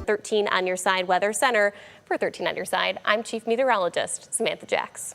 13 on your side Weather Center. For 13 on your side, I'm Chief Meteorologist Samantha Jacks.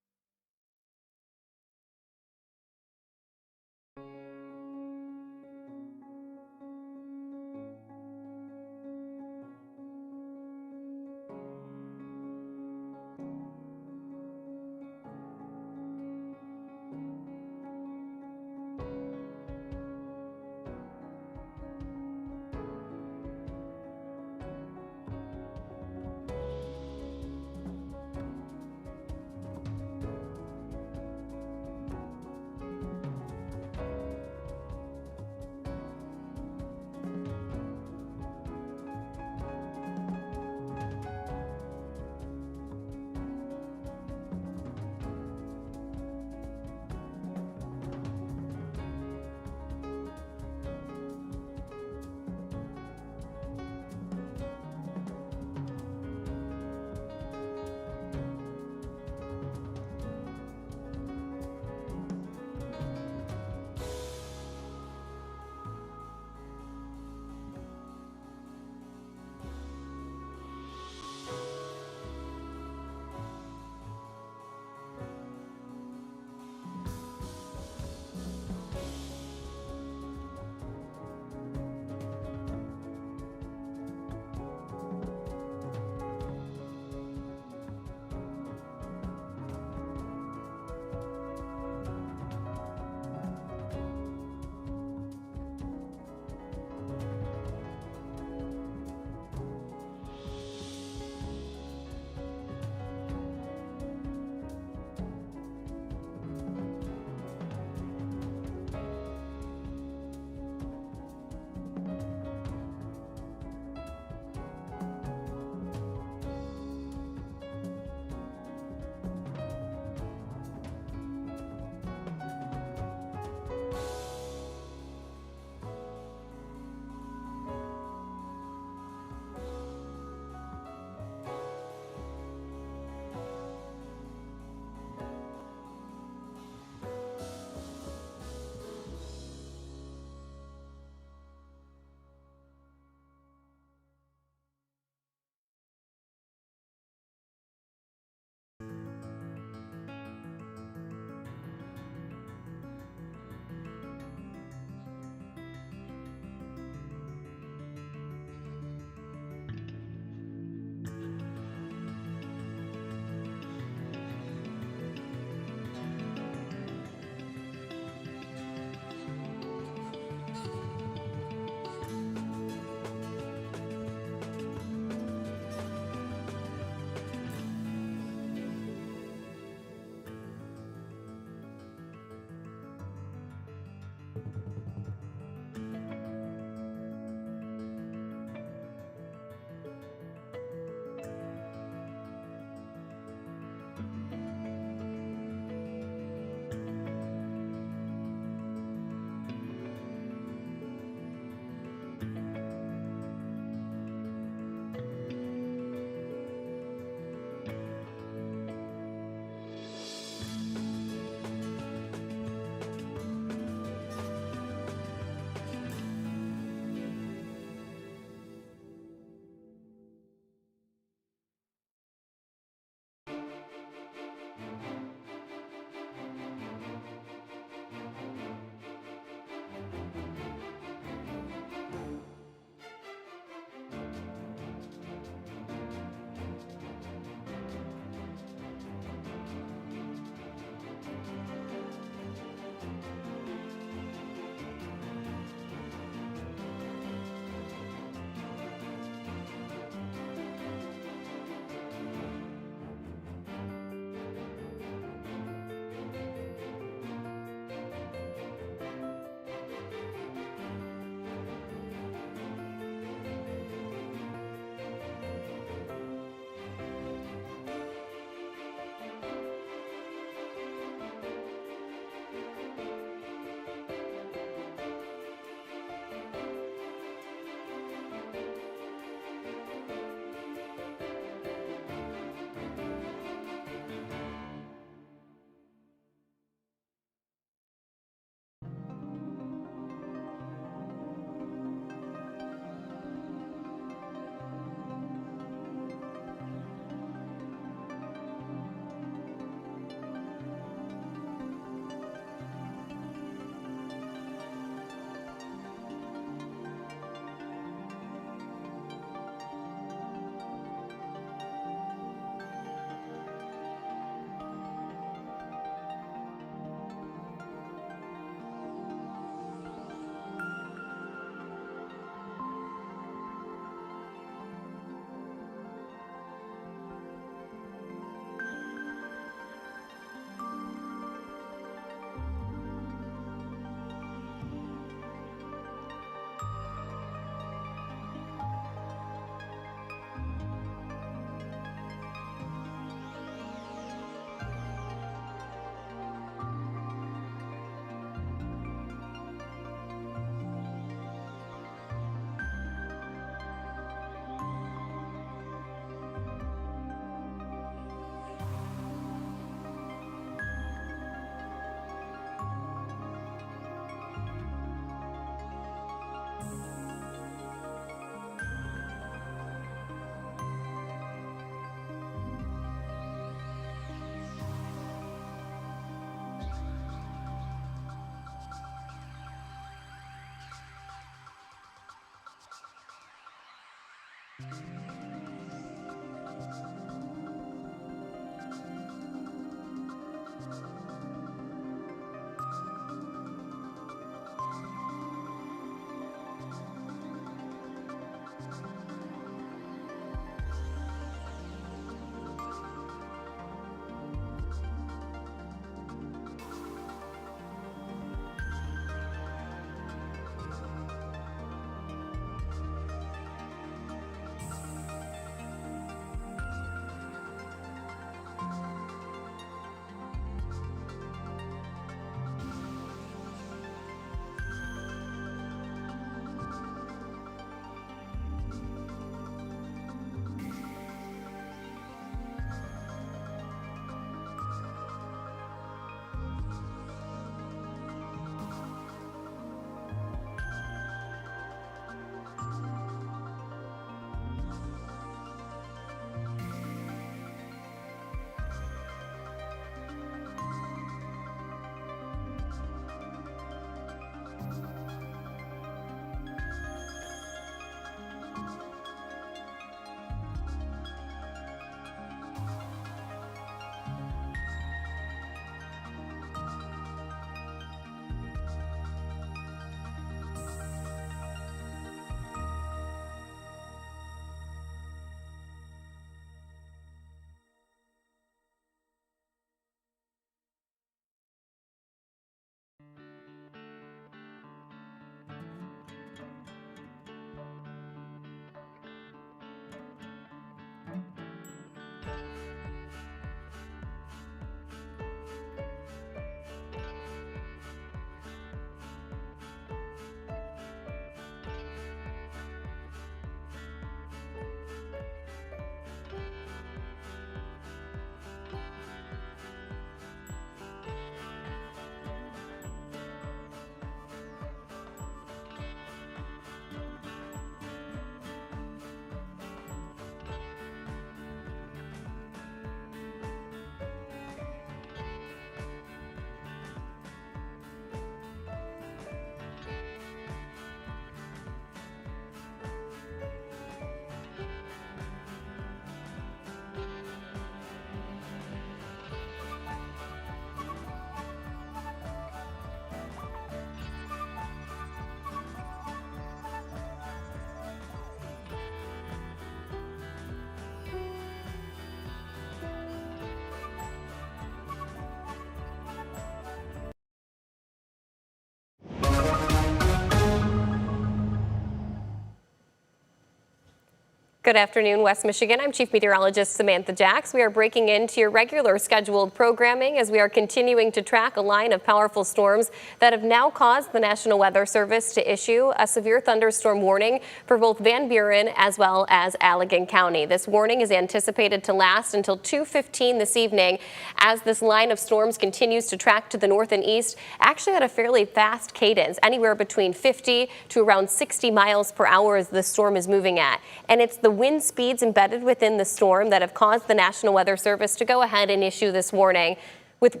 Good afternoon, West Michigan. I'm Chief Meteorologist Samantha Jacks. We are breaking into your regular scheduled programming as we are continuing to track a line of powerful storms that have now caused the National Weather Service to issue a severe thunderstorm warning for both Van Buren as well as Allegan County. This warning is anticipated to last until 2:15 this evening as this line of storms continues to track to the north and east, actually at a fairly fast cadence, anywhere between 50 to around 60 miles per hour as the storm is moving at. And it's the wind speeds embedded within the storm that have caused the National Weather Service to go ahead and issue this warning. With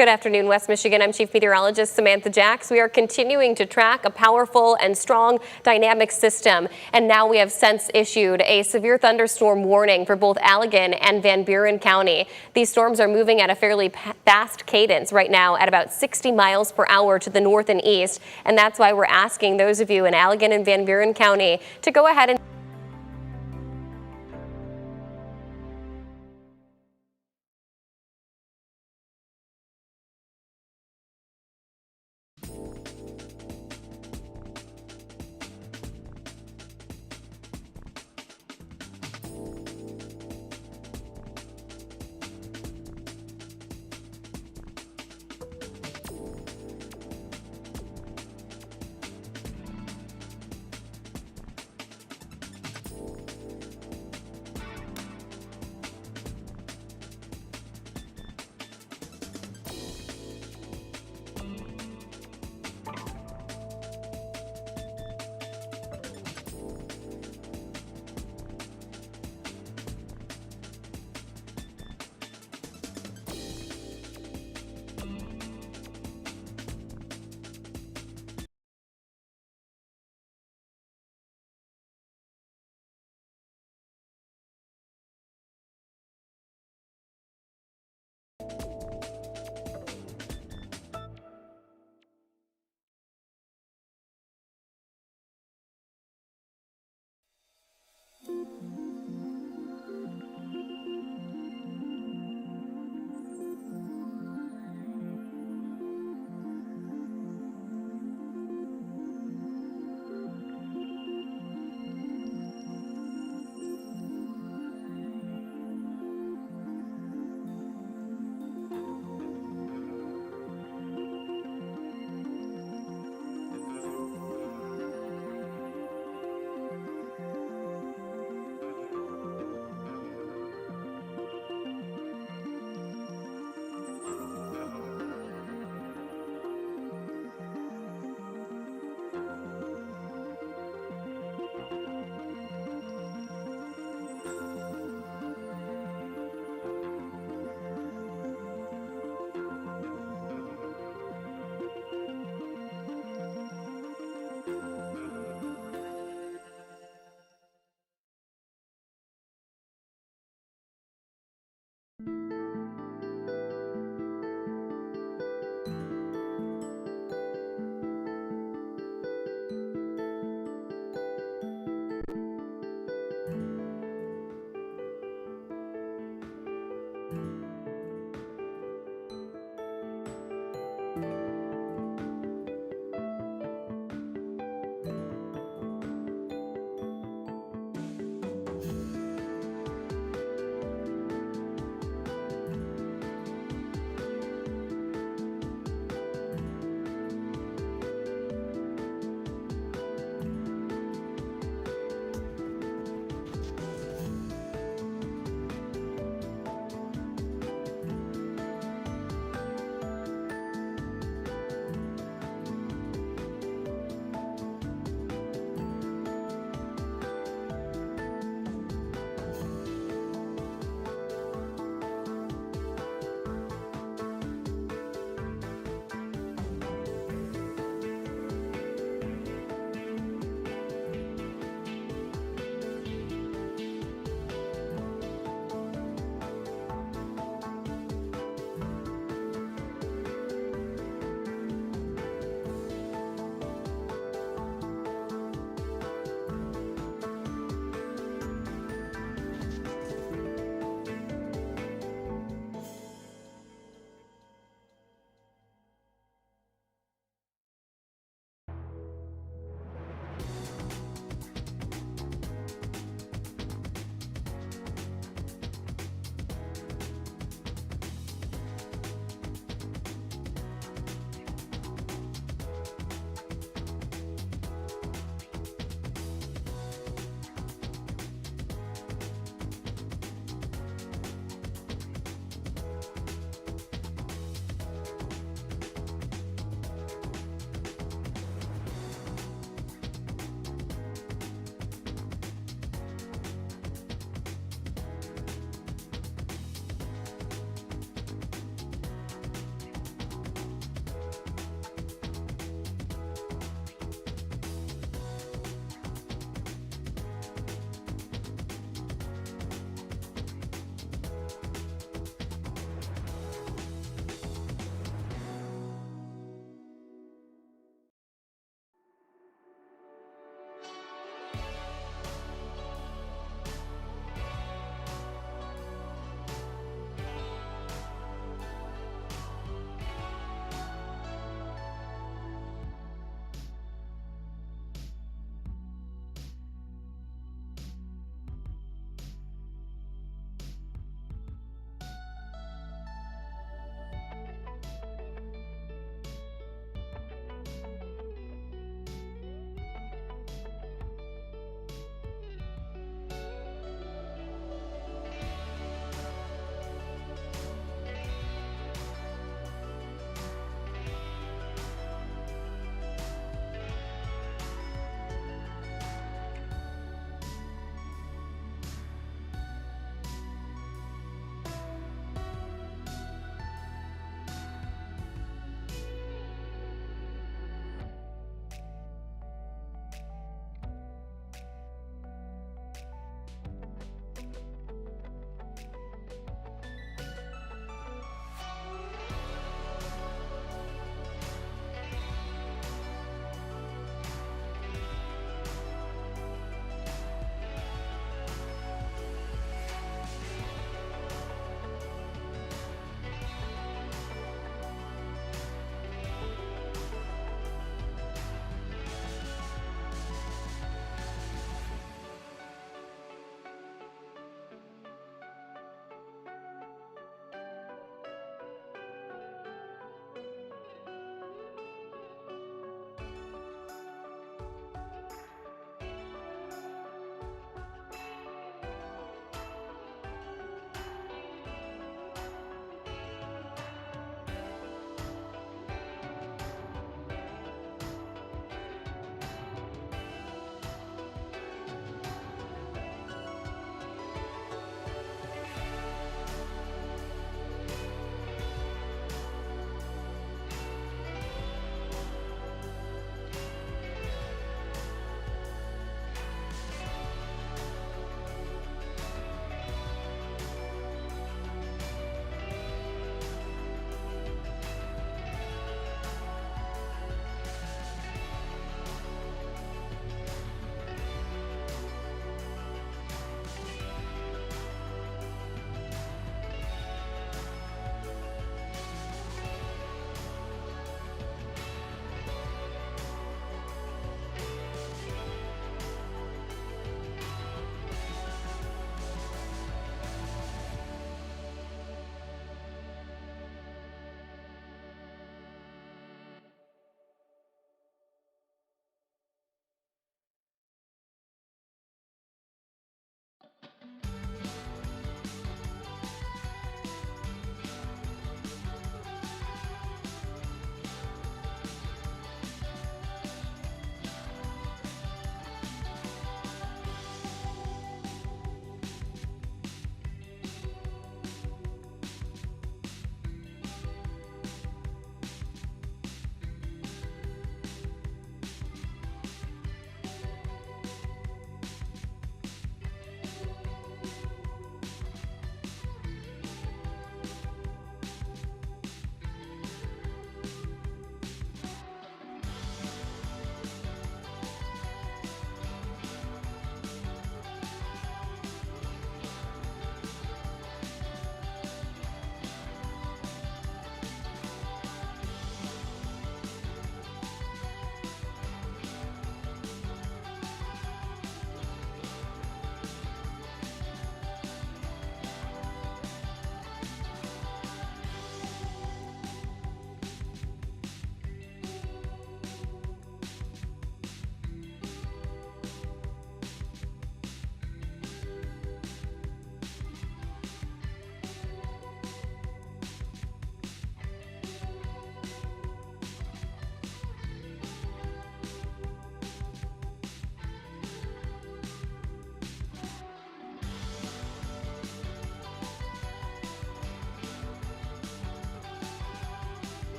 Good afternoon, West Michigan. I'm Chief Meteorologist Samantha Jacks. We are continuing to track a powerful and strong dynamic system. And now we have since issued a severe thunderstorm warning for both Allegan and Van Buren County. These storms are moving at a fairly fast cadence right now at about 60 miles per hour to the north and east. And that's why we're asking those of you in Allegan and Van Buren County to go ahead and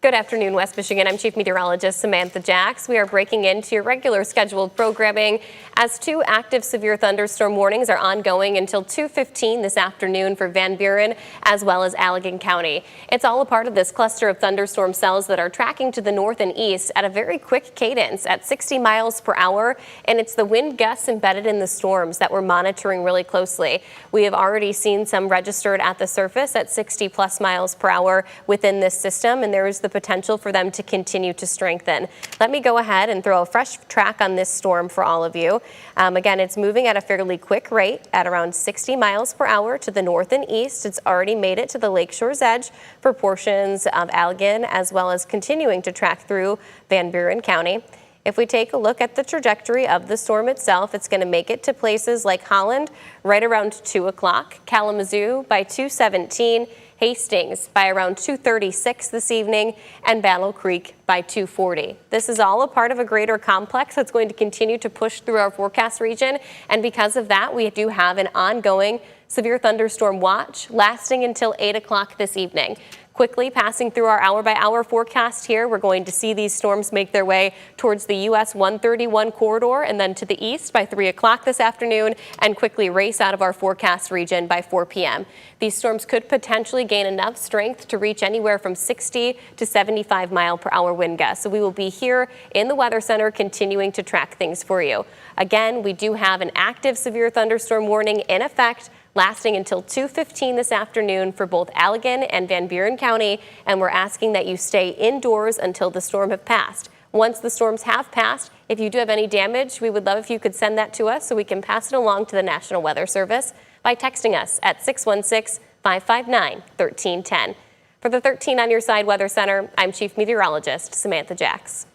Good afternoon, West Michigan. I'm Chief Meteorologist Samantha Jacks. We are breaking into your regular scheduled programming as two active severe thunderstorm warnings are ongoing until 2:15 this afternoon for Van Buren as well as Allegan County. It's all a part of this cluster of thunderstorm cells that are tracking to the north and east at a very quick cadence at 60 miles per hour, and it's the wind gusts embedded in the storms that we're monitoring really closely. We have already seen some registered at the surface at 60 plus miles per hour within this system, and there is the potential for them to continue to strengthen. Let me go ahead and throw a fresh track on this storm for all of you. Again, it's moving at a fairly quick rate at around 60 miles per hour to the north and east. It's already made it to the lakeshore's edge for portions of Allegan, as well as continuing to track through Van Buren County. If we take a look at the trajectory of the storm itself, it's going to make it to places like Holland right around 2 o'clock, Kalamazoo by 2:17, Hastings by around 2:36 this evening, and Battle Creek by 2:40. This is all a part of a greater complex that's going to continue to push through our forecast region, and because of that, we do have an ongoing severe thunderstorm watch lasting until 8 o'clock this evening. Quickly passing through our hour-by-hour forecast here, we're going to see these storms make their way towards the US 131 corridor and then to the east by 3 o'clock this afternoon and quickly race out of our forecast region by 4 p.m. These storms could potentially gain enough strength to reach anywhere from 60 to 75 mile per hour wind gusts. So we will be here in the Weather Center continuing to track things for you. Again, we do have an active severe thunderstorm warning in effect lasting until 2:15 this afternoon for both Allegan and Van Buren County, and we're asking that you stay indoors until the storm have passed. Once the storms have passed, if you do have any damage, we would love if you could send that to us so we can pass it along to the National Weather Service by texting us at 616-559-1310. For the 13 on your side Weather Center, I'm Chief Meteorologist Samantha Jacks.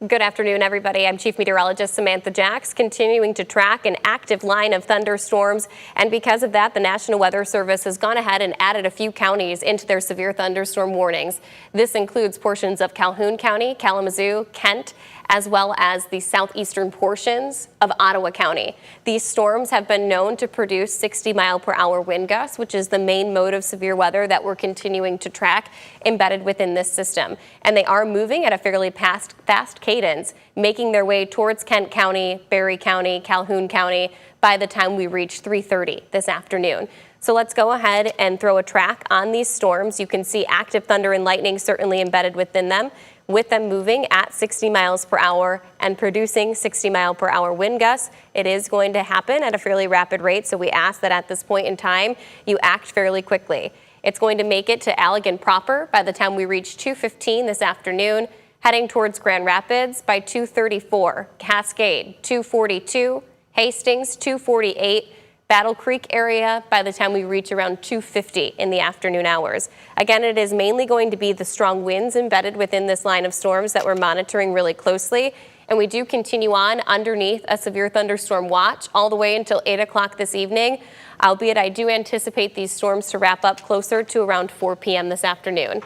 Good afternoon, everybody. I'm Chief Meteorologist Samantha Jacks, continuing to track an active line of thunderstorms. And because of that, the National Weather Service has gone ahead and added a few counties into their severe thunderstorm warnings. This includes portions of Calhoun County, Kalamazoo, Kent, as well as the southeastern portions of Ottawa County. These storms have been known to produce 60-mile-per-hour wind gusts, which is the main mode of severe weather that we're continuing to track embedded within this system. And they are moving at a fairly fast cadence, making their way towards Kent County, Barry County, Calhoun County by the time we reach 3:30 this afternoon. So let's go ahead and throw a track on these storms. You can see active thunder and lightning certainly embedded within them, with them moving at 60 miles per hour and producing 60-mile-per-hour wind gusts. It is going to happen at a fairly rapid rate, so we ask that at this point in time, you act fairly quickly. It's going to make it to Allegan proper by the time we reach 2:15 this afternoon, heading towards Grand Rapids by 2:34, Cascade 2:42, Hastings 2:48, Battle Creek area by the time we reach around 2:50 in the afternoon hours. Again, it is mainly going to be the strong winds embedded within this line of storms that we're monitoring really closely. And we do continue on underneath a severe thunderstorm watch all the way until 8 o'clock this evening, albeit I do anticipate these storms to wrap up closer to around 4 p.m. this afternoon.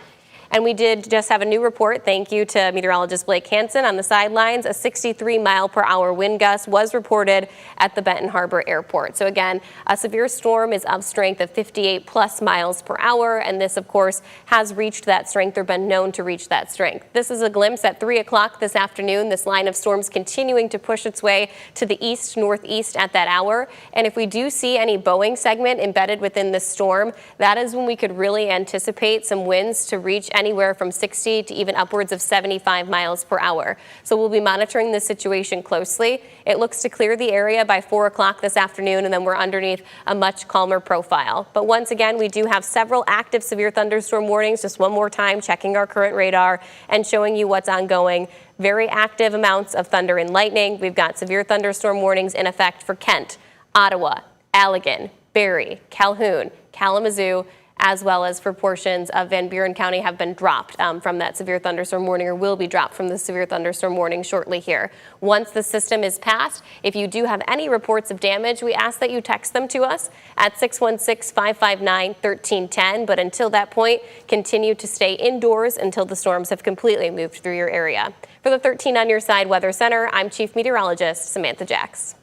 And we did just have a new report. Thank you to meteorologist Blake Hansen on the sidelines. A 63-mile-per-hour wind gust was reported at the Benton Harbor Airport. So again, a severe storm is of strength of 58+ miles per hour. And this, of course, has reached that strength or been known to reach that strength. This is a glimpse at 3 o'clock this afternoon. This line of storms continuing to push its way to the east-northeast at that hour. And if we do see any Boeing segment embedded within this storm, that is when we could really anticipate some winds to reach anywhere from 60 to even upwards of 75 miles per hour. So we'll be monitoring this situation closely. It looks to clear the area by 4 o'clock this afternoon, and then we're underneath a much calmer profile. But once again, we do have several active severe thunderstorm warnings. Just one more time, checking our current radar and showing you what's ongoing. Very active amounts of thunder and lightning. We've got severe thunderstorm warnings in effect for Kent, Ottawa, Allegan, Barry, Calhoun, Kalamazoo, as well as for portions of Van Buren County have been dropped from that severe thunderstorm warning, or will be dropped from the severe thunderstorm warning shortly here. Once the system is passed, if you do have any reports of damage, we ask that you text them to us at 616-559-1310. But until that point, continue to stay indoors until the storms have completely moved through your area. For the 13 on your side Weather Center, I'm Chief Meteorologist Samantha Jacks.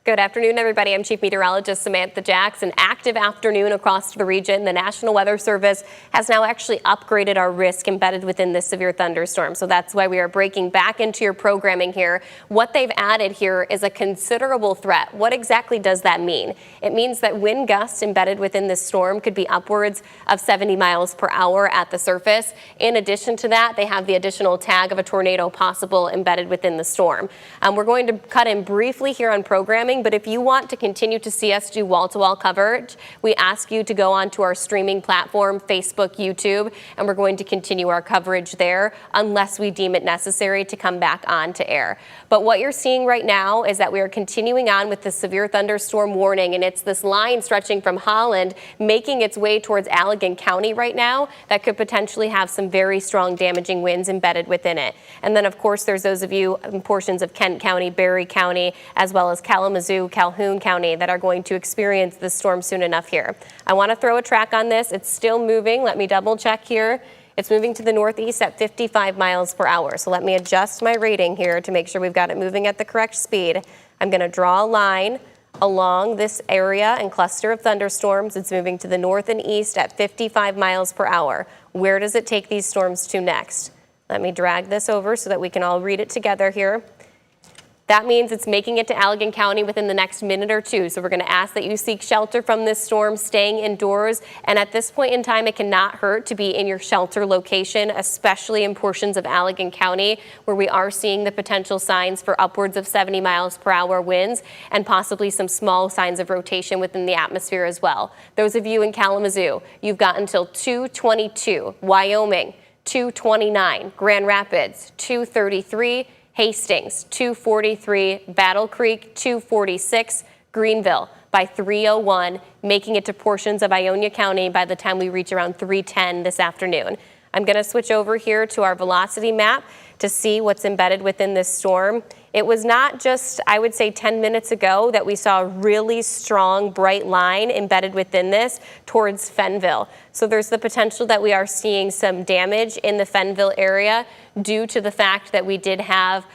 Good afternoon, everybody. I'm Chief Meteorologist Samantha Jacks. An active afternoon across the region. The National Weather Service has now actually upgraded our risk embedded within this severe thunderstorm. So that's why we are breaking back into your programming here. What they've added here is a considerable threat. What exactly does that mean? It means that wind gusts embedded within this storm could be upwards of 70 miles per hour at the surface. In addition to that, they have the additional tag of a tornado possible embedded within the storm. We're going to cut in briefly here on programming. But if you want to continue to see us do wall-to-wall coverage, we ask you to go onto our streaming platform, Facebook, YouTube, and we're going to continue our coverage there unless we deem it necessary to come back on to air. But what you're seeing right now is that we are continuing on with the severe thunderstorm warning, and it's this line stretching from Holland, making its way towards Allegan County right now that could potentially have some very strong damaging winds embedded within it. And then, of course, there's those of you in portions of Kent County, Berry County, as well as Kalamazoo, Calhoun County that are going to experience this storm soon enough here. I want to throw a track on this. It's still moving. Let me double check here. It's moving to the northeast at 55 miles per hour. So let me adjust my rating here to make sure we've got it moving at the correct speed. I'm going to draw a line along this area and cluster of thunderstorms. It's moving to the north and east at 55 miles per hour. Where does it take these storms to next? Let me drag this over so that we can all read it together here. That means it's making it to Allegan County within the next minute or two. So we're going to ask that you seek shelter from this storm, staying indoors. And at this point in time, it cannot hurt to be in your shelter location, especially in portions of Allegan County, where we are seeing the potential signs for upwards of 70 miles per hour winds and possibly some small signs of rotation within the atmosphere as well. Those of you in Kalamazoo, you've got until 2:22, Wyoming, 2:29, Grand Rapids, 2:33, Hastings, 2:43, Battle Creek, 2:46, Greenville by 3:01, making it to portions of Ionia County by the time we reach around 3:10 this afternoon. I'm going to switch over here to our velocity map to see what's embedded within this storm. It was not just, I would say, 10 minutes ago that we saw a really strong, bright line embedded within this towards Fenville. So there's the potential that we are seeing some damage in the Fenville area due to the fact that we did have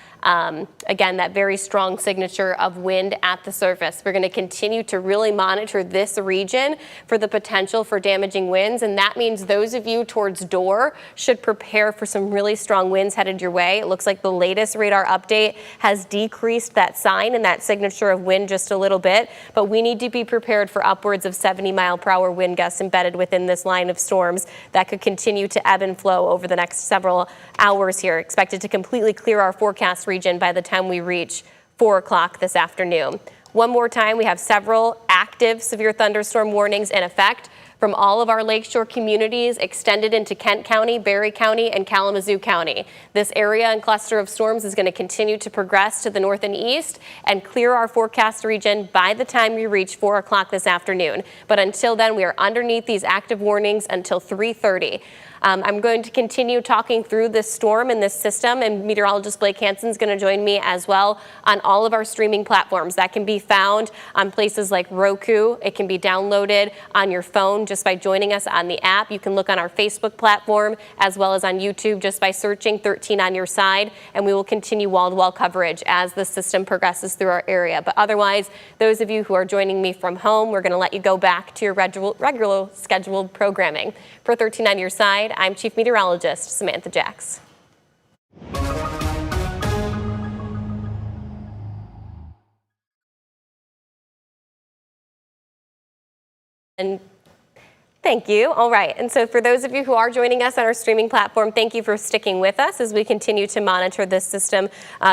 again, that very strong signature of wind at the surface. We're going to continue to really monitor this region for the potential for damaging winds, and that means those of you towards Dorr should prepare for some really strong winds headed your way. It looks like the latest radar update has decreased that sign and that signature of wind just a little bit, but we need to be prepared for upwards of 70 mile per hour wind gusts embedded within this line of storms that could continue to ebb and flow over the next several hours here. Expected to completely clear our forecast region by the time we reach 4 o'clock this afternoon. One more time, we have several active severe thunderstorm warnings in effect from all of our lakeshore communities extended into Kent County, Berry County, and Kalamazoo County. This area and cluster of storms is going to continue to progress to the north and east and clear our forecast region by the time we reach 4 o'clock this afternoon. But until then, we are underneath these active warnings until 3:30. I'm going to continue talking through this storm and this system, and meteorologist Blake Hansen is going to join me as well on all of our streaming platforms. That can be found on places like Roku. It can be downloaded on your phone just by joining us on the app. You can look on our Facebook platform as well as on YouTube just by searching 13 on your side, and we will continue wall-to-wall coverage as the system progresses through our area. But otherwise, those of you who are joining me from home, we're going to let you go back to your regular scheduled programming. For 13 on your side, I'm Chief Meteorologist Samantha Jacks. And thank you. All right. And so for those of you who are joining us on our streaming platform, thank you for sticking with us as we continue to monitor this system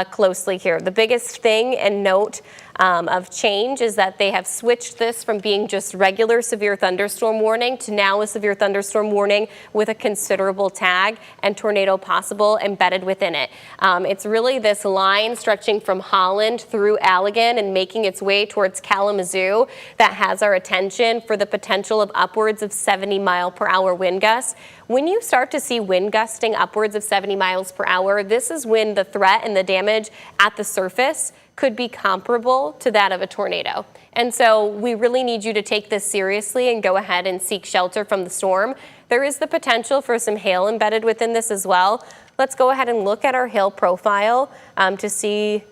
closely here. The biggest thing and note of change is that they have switched this from being just regular severe thunderstorm warning to now a severe thunderstorm warning with a considerable tag and tornado possible embedded within it. It's really this line stretching from Holland through Allegan and making its way towards Kalamazoo that has our attention for the potential of upwards of 70 mile per hour wind gusts. When you start to see wind gusting upwards of 70 miles per hour, this is when the threat and the damage at the surface could be comparable to that of a tornado. And so we really need you to take this seriously and go ahead and seek shelter from the storm. There is the potential for some hail embedded within this as well. Let's go ahead and look at our hail profile to see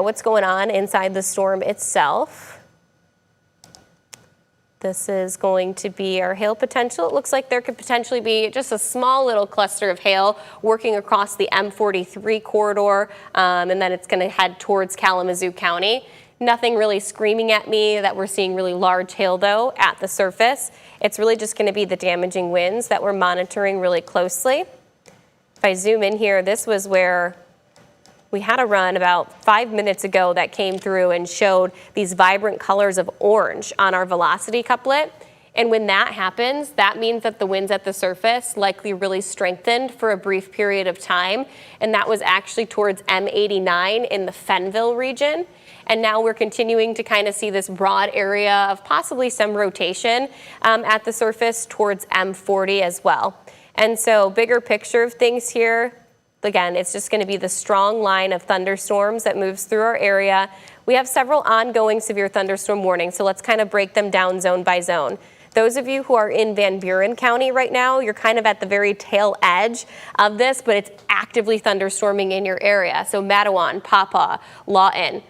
what's going on inside the storm itself. This is going to be our hail potential. It looks like there could potentially be just a small little cluster of hail working across the M43 corridor, and then it's going to head towards Kalamazoo County. Nothing really screaming at me that we're seeing really large hail, though, at the surface. It's really just going to be the damaging winds that we're monitoring really closely. If I zoom in here, this was where we had a run about 5 minutes ago that came through and showed these vibrant colors of orange on our velocity couplet. And when that happens, that means that the winds at the surface likely really strengthened for a brief period of time. And that was actually towards M89 in the Fenville region. And now we're continuing to kind of see this broad area of possibly some rotation at the surface towards M40 as well. And so bigger picture of things here, again, it's just going to be the strong line of thunderstorms that moves through our area. We have several ongoing severe thunderstorm warnings, so let's kind of break them down zone by zone. Those of you who are in Van Buren County right now, you're kind of at the very tail edge of this, but it's actively thunderstorming in your area. So Matawan, Pawpaw, Lawton,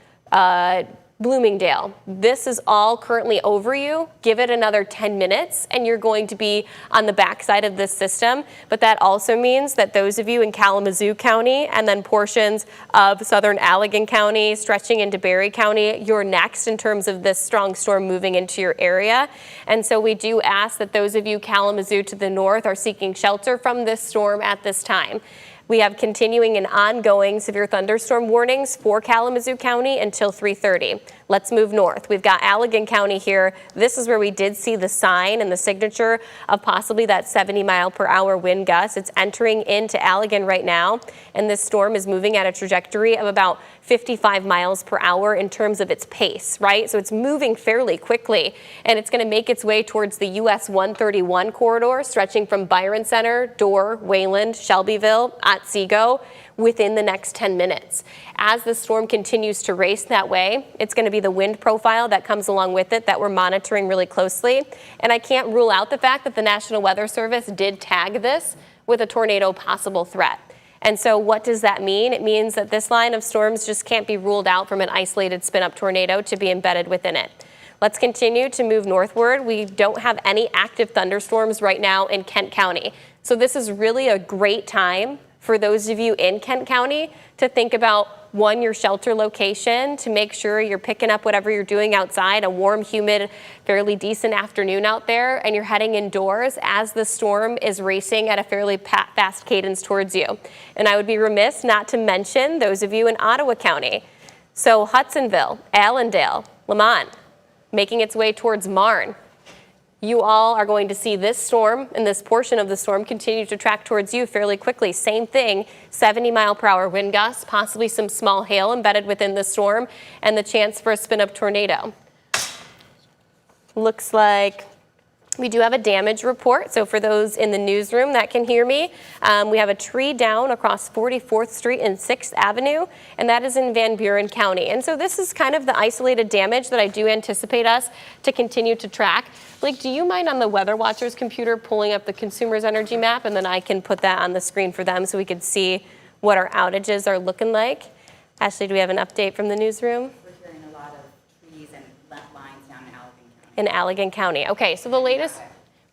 Bloomingdale. This is all currently over you. Give it another 10 minutes and you're going to be on the backside of this system. But that also means that those of you in Kalamazoo County and then portions of southern Allegan County stretching into Berry County, you're next in terms of this strong storm moving into your area. And so we do ask that those of you Kalamazoo to the north are seeking shelter from this storm at this time. We have continuing and ongoing severe thunderstorm warnings for Kalamazoo County until 3:30. Let's move north. We've got Allegan County here. This is where we did see the sign and the signature of possibly that 70-mile-per-hour wind gust. It's entering into Allegan right now, and this storm is moving at a trajectory of about 55 miles per hour in terms of its pace, right? So it's moving fairly quickly, and it's going to make its way towards the US 131 corridor, stretching from Byron Center, Dorr, Wayland, Shelbyville, Otsego, within the next 10 minutes. As the storm continues to race that way, it's going to be the wind profile that comes along with it that we're monitoring really closely. And I can't rule out the fact that the National Weather Service did tag this with a tornado possible threat. And so what does that mean? It means that this line of storms just can't be ruled out from an isolated spin-up tornado to be embedded within it. Let's continue to move northward. We don't have any active thunderstorms right now in Kent County. So this is really a great time for those of you in Kent County to think about, one, your shelter location, to make sure you're picking up whatever you're doing outside, a warm, humid, fairly decent afternoon out there, and you're heading indoors as the storm is racing at a fairly fast cadence towards you. And I would be remiss not to mention those of you in Ottawa County. So Hudsonville, Allendale, Lamont, making its way towards Marne. You all are going to see this storm and this portion of the storm continue to track towards you fairly quickly. Same thing, 70-mile-per-hour wind gusts, possibly some small hail embedded within the storm, and the chance for a spin-up tornado. Looks like we do have a damage report, so for those in the newsroom that can hear me, we have a tree down across 44th Street and 6th Avenue, and that is in Van Buren County. And so this is kind of the isolated damage that I do anticipate us to continue to track. Blake, do you mind on the Weather Watcher's computer pulling up the consumer's energy map, and then I can put that on the screen for them so we can see what our outages are looking like? Ashley, do we have an update from the newsroom? In Allegan County. Okay, so the latest,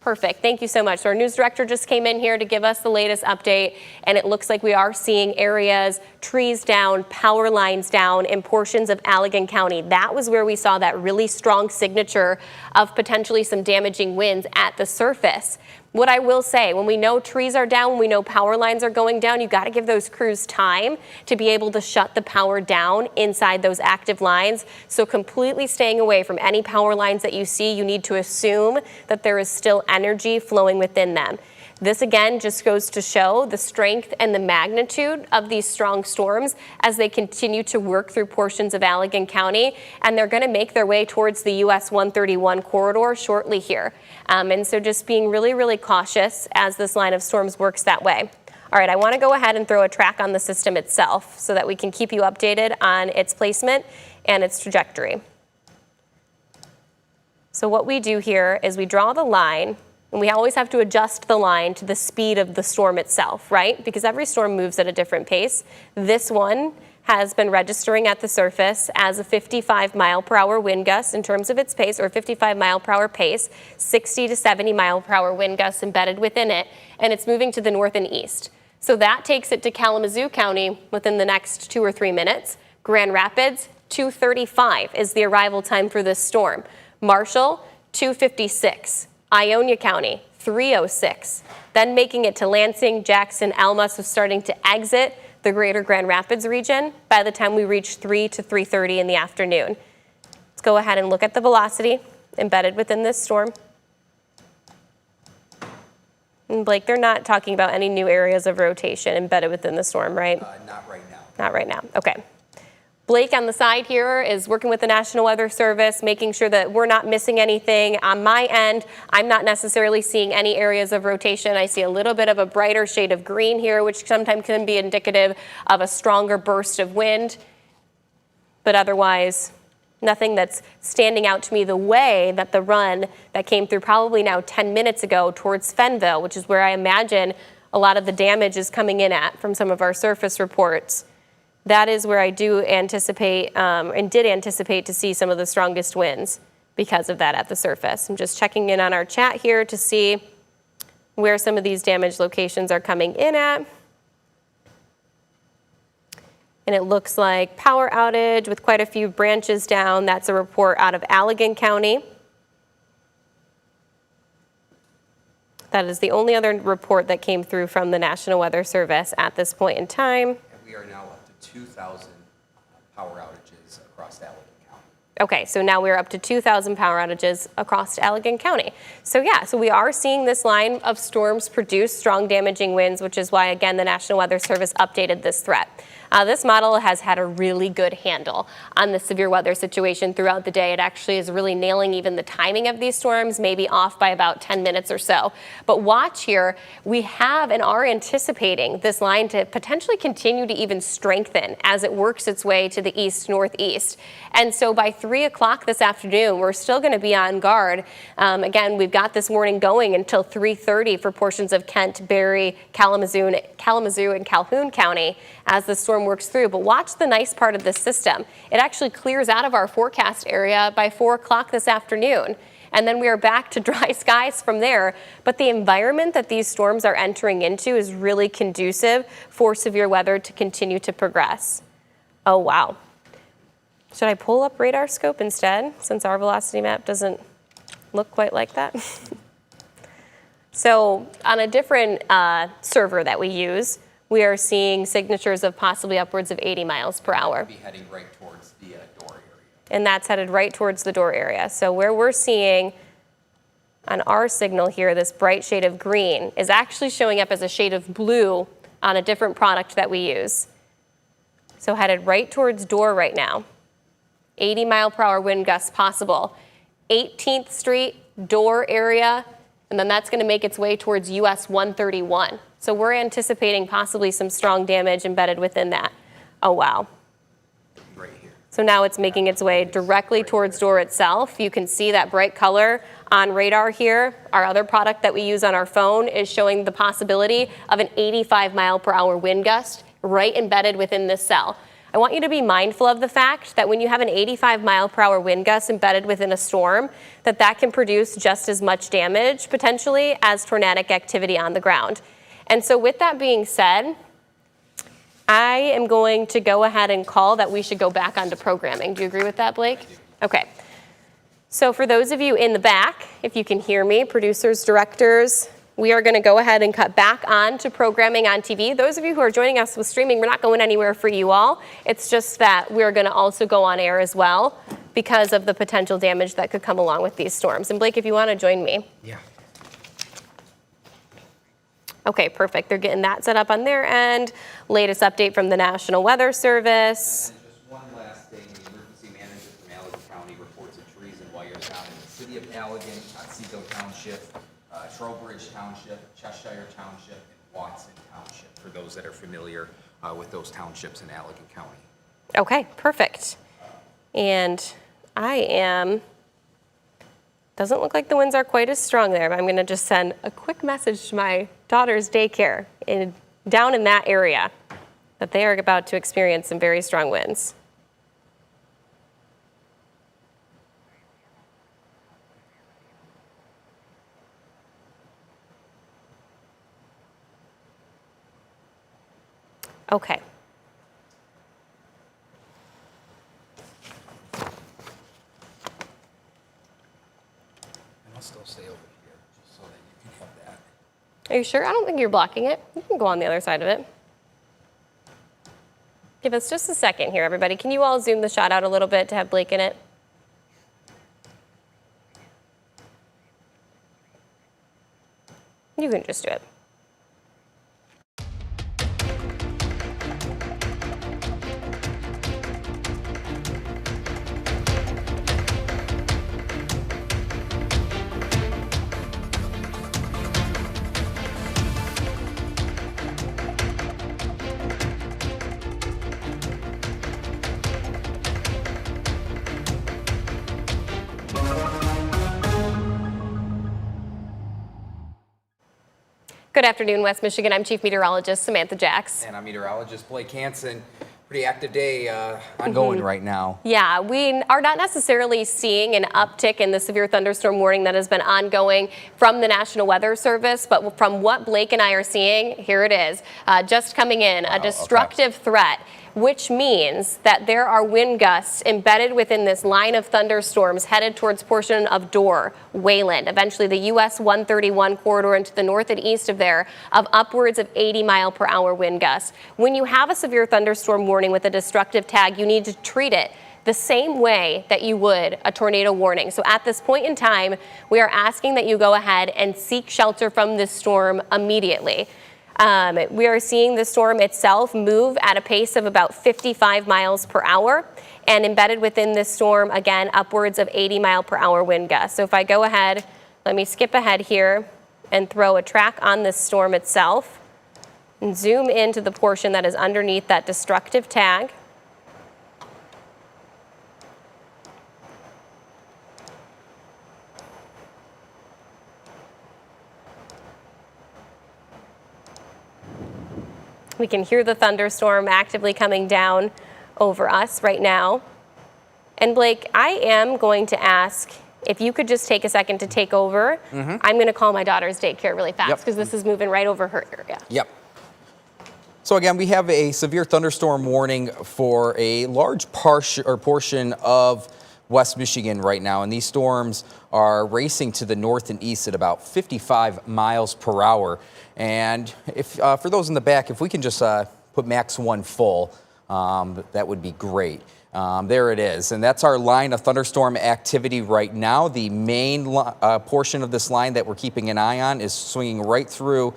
perfect, thank you so much. So our news director just came in here to give us the latest update, and it looks like we are seeing areas, trees down, power lines down in portions of Allegan County. That was where we saw that really strong signature of potentially some damaging winds at the surface. What I will say, when we know trees are down, when we know power lines are going down, you got to give those crews time to be able to shut the power down inside those active lines. So completely staying away from any power lines that you see, you need to assume that there is still energy flowing within them. This again just goes to show the strength and the magnitude of these strong storms as they continue to work through portions of Allegan County, and they're going to make their way towards the US 131 corridor shortly here. And so just being really, really cautious as this line of storms works that way. All right, I want to go ahead and throw a track on the system itself so that we can keep you updated on its placement and its trajectory. So what we do here is we draw the line, and we always have to adjust the line to the speed of the storm itself, right? Because every storm moves at a different pace. This one has been registering at the surface as a 55-mile-per-hour wind gust in terms of its pace, or 55-mile-per-hour pace, 60 to 70-mile-per-hour wind gusts embedded within it, and it's moving to the north and east. So that takes it to Kalamazoo County within the next 2 or 3 minutes. Grand Rapids, 2:35 is the arrival time for this storm. Marshall, 2:56. Ionia County, 3:06. Then making it to Lansing, Jackson, Alma, so starting to exit the greater Grand Rapids region by the time we reach 3 to 3:30 in the afternoon. Let's go ahead and look at the velocity embedded within this storm. And Blake, they're not talking about any new areas of rotation embedded within the storm, right? Not right now. Not right now. Okay. Blake on the side here is working with the National Weather Service, making sure that we're not missing anything. On my end, I'm not necessarily seeing any areas of rotation. I see a little bit of a brighter shade of green here, which sometimes can be indicative of a stronger burst of wind. But otherwise, nothing that's standing out to me the way that the run that came through probably now 10 minutes ago towards Fenville, which is where I imagine a lot of the damage is coming in at from some of our surface reports. That is where I do anticipate and did anticipate to see some of the strongest winds because of that at the surface. I'm just checking in on our chat here to see where some of these damage locations are coming in at. And it looks like power outage with quite a few branches down. That's a report out of Allegan County. That is the only other report that came through from the National Weather Service at this point in time. And we are now up to 2,000 power outages across Allegan County. Okay, so now we're up to 2,000 power outages across Allegan County. So yeah, so we are seeing this line of storms produce strong damaging winds, which is why, again, the National Weather Service updated this threat. This model has had a really good handle on the severe weather situation throughout the day. It actually is really nailing even the timing of these storms, maybe off by about 10 minutes or so. But watch here, we have and are anticipating this line to potentially continue to even strengthen as it works its way to the east-northeast. And so by 3 o'clock this afternoon, we're still going to be on guard. Again, we've got this warning going until 3:30 for portions of Kent, Berry, Kalamazoo, and Calhoun County as the storm works through. But watch the nice part of this system. It actually clears out of our forecast area by 4 o'clock this afternoon. And then we are back to dry skies from there. But the environment that these storms are entering into is really conducive for severe weather to continue to progress. Oh, wow. Should I pull up radar scope instead, since our velocity map doesn't look quite like that? So on a different server that we use, we are seeing signatures of possibly upwards of 80 miles per hour. Be heading right towards the door area. And that's headed right towards the door area. So where we're seeing on our signal here, this bright shade of green is actually showing up as a shade of blue on a different product that we use. So headed right towards door right now. 80 mile per hour wind gusts possible. 18th Street, door area, and then that's going to make its way towards US 131. So we're anticipating possibly some strong damage embedded within that. Oh, wow. Right here. So now it's making its way directly towards door itself. You can see that bright color on radar here. Our other product that we use on our phone is showing the possibility of an 85 mile per hour wind gust right embedded within this cell. I want you to be mindful of the fact that when you have an 85 mile per hour wind gust embedded within a storm, that can produce just as much damage potentially as tornadic activity on the ground. And so with that being said, I am going to go ahead and call that we should go back onto programming. Do you agree with that, Blake? Okay. So for those of you in the back, if you can hear me, producers, directors, we are going to go ahead and cut back on to programming on TV. Those of you who are joining us with streaming, we're not going anywhere for you all. It's just that we're going to also go on air as well because of the potential damage that could come along with these storms. And Blake, if you want to join me. Yeah. Okay, perfect. They're getting that set up on their end. Latest update from the National Weather Service. And just one last thing, the emergency manager from Allegan County reports of trees and wires down in the city of Allegan, Otsego Township, Trowbridge Township, Cheshire Township, and Watson Township, for those that are familiar with those townships in Allegan County. Okay, perfect. And doesn't look like the winds are quite as strong there, but I'm going to just send a quick message to my daughter's daycare down in that area that they are about to experience some very strong winds. Okay. I'll still stay over here, just so that you can have that. Are you sure? I don't think you're blocking it. You can go on the other side of it. Give us just a second here, everybody. Can you all zoom the shot out a little bit to have Blake in it? You can just do it. Good afternoon, West Michigan. I'm Chief Meteorologist Samantha Jacks. And I'm meteorologist Blake Hansen. Pretty active day ongoing right now. Yeah, we are not necessarily seeing an uptick in the severe thunderstorm warning that has been ongoing from the National Weather Service, but from what Blake and I are seeing, here it is, just coming in, a destructive threat, which means that there are wind gusts embedded within this line of thunderstorms headed towards portion of Dorr, Wayland, eventually the US 131 corridor into the north and east of there, of upwards of 80-mile-per-hour wind gusts. When you have a severe thunderstorm warning with a destructive tag, you need to treat it the same way that you would a tornado warning. So at this point in time, we are asking that you go ahead and seek shelter from this storm immediately. We are seeing the storm itself move at a pace of about 55 miles per hour, and embedded within this storm, again, upwards of 80-mile-per-hour wind gusts. So if I go ahead, let me skip ahead here and throw a track on this storm itself and zoom into the portion that is underneath that destructive tag. We can hear the thunderstorm actively coming down over us right now. And Blake, I am going to ask if you could just take a second to take over. I'm going to call my daughter's daycare really fast because this is moving right over her area. Yep. So again, we have a severe thunderstorm warning for a large portion of West Michigan right now, and these storms are racing to the north and east at about 55 miles per hour. And if for those in the back, if we can just put max 1 full, that would be great. There it is, and that's our line of thunderstorm activity right now. The main portion of this line that we're keeping an eye on is swinging right through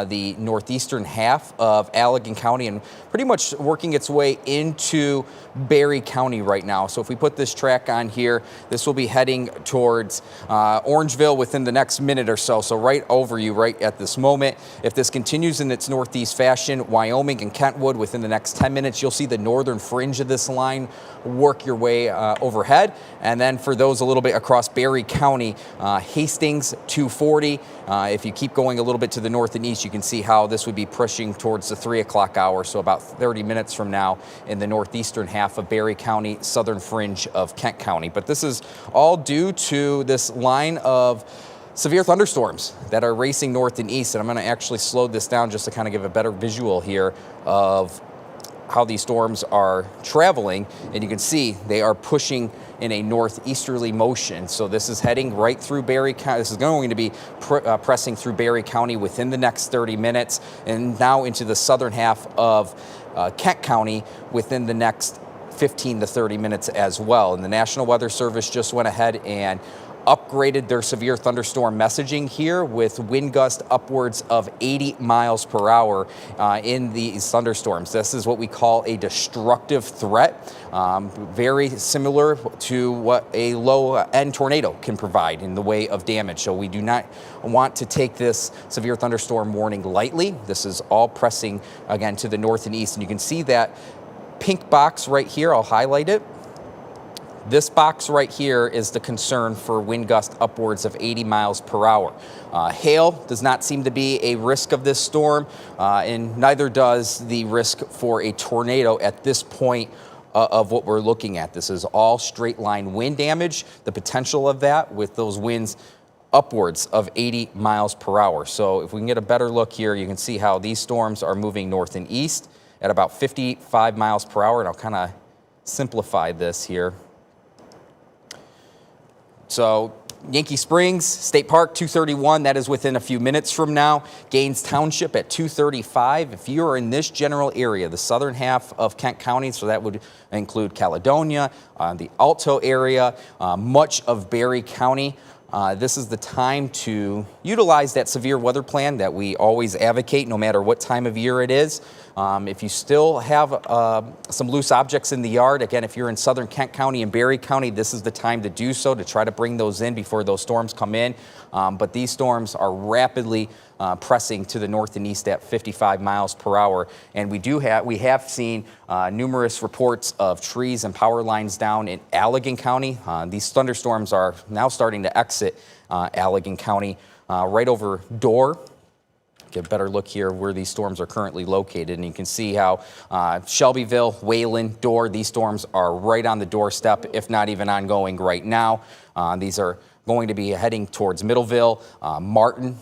the northeastern half of Allegan County and pretty much working its way into Berry County right now. So if we put this track on here, this will be heading towards Orangeville within the next minute or so. So right over you right at this moment. If this continues in its northeast fashion, Wyoming and Kentwood within the next 10 minutes, you'll see the northern fringe of this line work your way overhead. And then for those a little bit across Berry County, Hastings 240. If you keep going a little bit to the north and east, you can see how this would be pushing towards the 3 o'clock hour. So about 30 minutes from now in the northeastern half of Berry County, southern fringe of Kent County. But this is all due to this line of severe thunderstorms that are racing north and east. And I'm going to actually slow this down just to kind of give a better visual here of how these storms are traveling, and you can see they are pushing in a northeasterly motion. So this is heading right through Berry County. This is going to be pressing through Berry County within the next 30 minutes, and now into the southern half of Kent County within the next 15 to 30 minutes as well. And the National Weather Service just went ahead and upgraded their severe thunderstorm messaging here with wind gust upwards of 80 miles per hour in these thunderstorms. This is what we call a destructive threat, very similar to what a low-end tornado can provide in the way of damage. So we do not want to take this severe thunderstorm warning lightly. This is all pressing, again, to the north and east. And you can see that pink box right here. I'll highlight it. This box right here is the concern for wind gusts upwards of 80 miles per hour. Hail does not seem to be a risk of this storm, and neither does the risk for a tornado at this point of what we're looking at. This is all straight line wind damage, the potential of that with those winds upwards of 80 miles per hour. So if we can get a better look here, you can see how these storms are moving north and east at about 55 miles per hour, and I'll kind of simplify this here. So Yankee Springs State Park 231, that is within a few minutes from now. Gaines Township at 235. If you are in this general area, the southern half of Kent County, so that would include Caledonia, the Alto area, much of Berry County, this is the time to utilize that severe weather plan that we always advocate no matter what time of year it is. If you still have some loose objects in the yard, again, if you're in southern Kent County and Berry County, this is the time to do so, to try to bring those in before those storms come in. But these storms are rapidly pressing to the north and east at 55 miles per hour. And we have seen numerous reports of trees and power lines down in Allegan County. These thunderstorms are now starting to exit Allegan County right over Dorr. Get a better look here where these storms are currently located, and you can see how Shelbyville, Wayland, Dorr, these storms are right on the doorstep, if not even ongoing right now. These are going to be heading towards Middleville, Martin,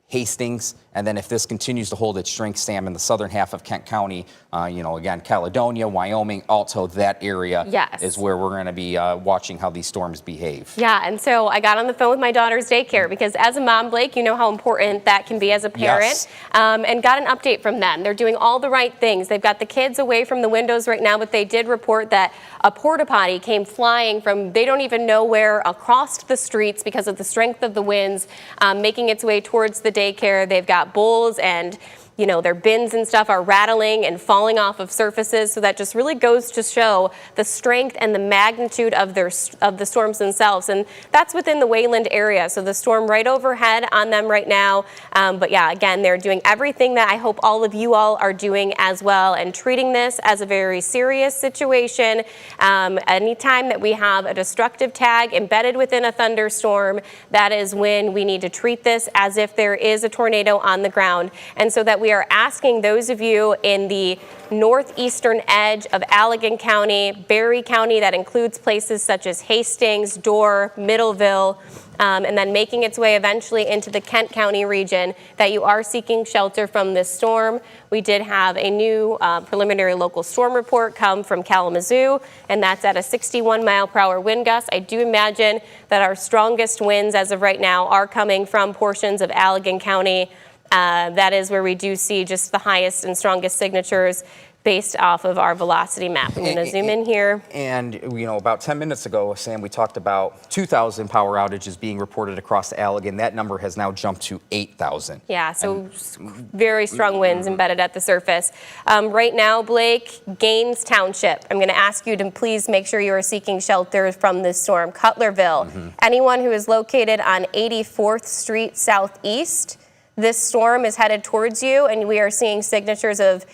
Hastings, and then if this continues to hold its strength, Sam, in the southern half of Kent County, again, Caledonia, Wyoming, Alto, that area is where we're going to be watching how these storms behave. Yeah, and so I got on the phone with my daughter's daycare because as a mom, Blake, you know how important that can be as a parent, and got an update from them. They're doing all the right things. They've got the kids away from the windows right now, but they did report that a porta potty came flying from they don't even know where across the streets because of the strength of the winds, making its way towards the daycare. They've got bowls and their bins and stuff are rattling and falling off of surfaces. So that just really goes to show the strength and the magnitude of the storms themselves. And that's within the Wayland area. So the storm right overhead on them right now. But yeah, again, they're doing everything that I hope all of you all are doing as well and treating this as a very serious situation. Anytime that we have a destructive tag embedded within a thunderstorm, that is when we need to treat this as if there is a tornado on the ground. And so that we are asking those of you in the northeastern edge of Allegan County, Berry County, that includes places such as Hastings, Dorr, Middleville, and then making its way eventually into the Kent County region, that you are seeking shelter from this storm. We did have a new preliminary local storm report come from Kalamazoo, and that's at a 61 mile per hour wind gust. I do imagine that our strongest winds as of right now are coming from portions of Allegan County. That is where we do see just the highest and strongest signatures based off of our velocity map. I'm going to zoom in here. And, about 10 minutes ago, Sam, we talked about 2,000 power outages being reported across Allegan. That number has now jumped to 8,000. Yeah, so very strong winds embedded at the surface. Right now, Blake, Gaines Township, I'm going to ask you to please make sure you are seeking shelter from this storm. Cutlerville, anyone who is located on 84th Street Southeast, this storm is headed towards you, and we are seeing signatures of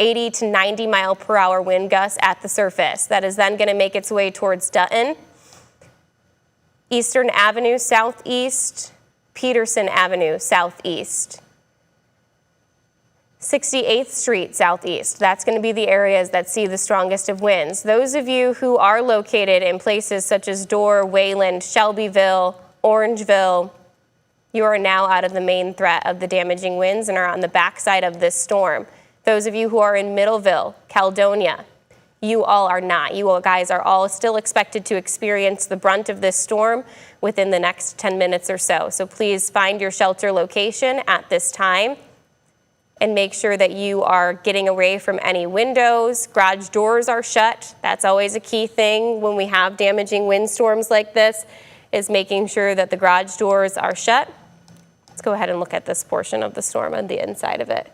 80 to 90 mile per hour wind gusts at the surface. That is then going to make its way towards Dutton, Eastern Avenue Southeast, Peterson Avenue Southeast, 68th Street Southeast. That's going to be the areas that see the strongest of winds. Those of you who are located in places such as Dorr, Wayland, Shelbyville, Orangeville, you are now out of the main threat of the damaging winds and are on the backside of this storm. Those of you who are in Middleville, Caledonia, you all are not. You all guys are all still expected to experience the brunt of this storm within the next 10 minutes or so. So please find your shelter location at this time and make sure that you are getting away from any windows. Garage doors are shut. That's always a key thing when we have damaging windstorms like this, is making sure that the garage doors are shut. Let's go ahead and look at this portion of the storm on the inside of it.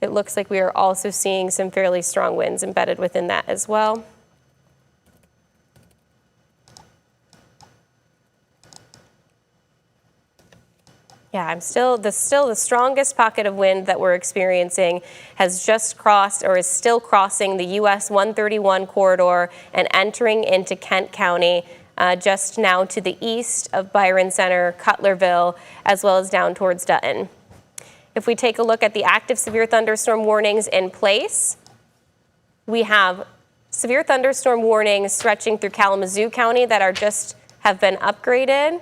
It looks like we are also seeing some fairly strong winds embedded within that as well. Yeah, still the strongest pocket of wind that we're experiencing has just crossed or is still crossing the US 131 corridor and entering into Kent County just now to the east of Byron Center, Cutlerville, as well as down towards Dutton. If we take a look at the active severe thunderstorm warnings in place, we have severe thunderstorm warnings stretching through Kalamazoo County that have been upgraded.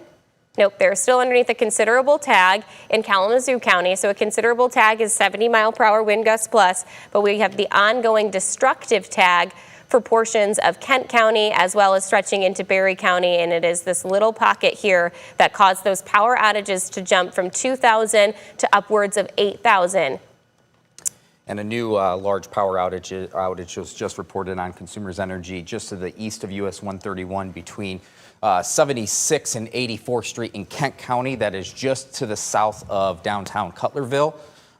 Nope, they're still underneath a considerable tag in Kalamazoo County. So a considerable tag is 70-mile-per-hour wind gusts plus, but we have the ongoing destructive tag for portions of Kent County as well as stretching into Berry County. And it is this little pocket here that caused those power outages to jump from 2,000 to upwards of 8,000. And a new large power outage was just reported on Consumers Energy just to the east of US 131 between 76 and 84th Street in Kent County. That is just to the south of downtown Cutlerville.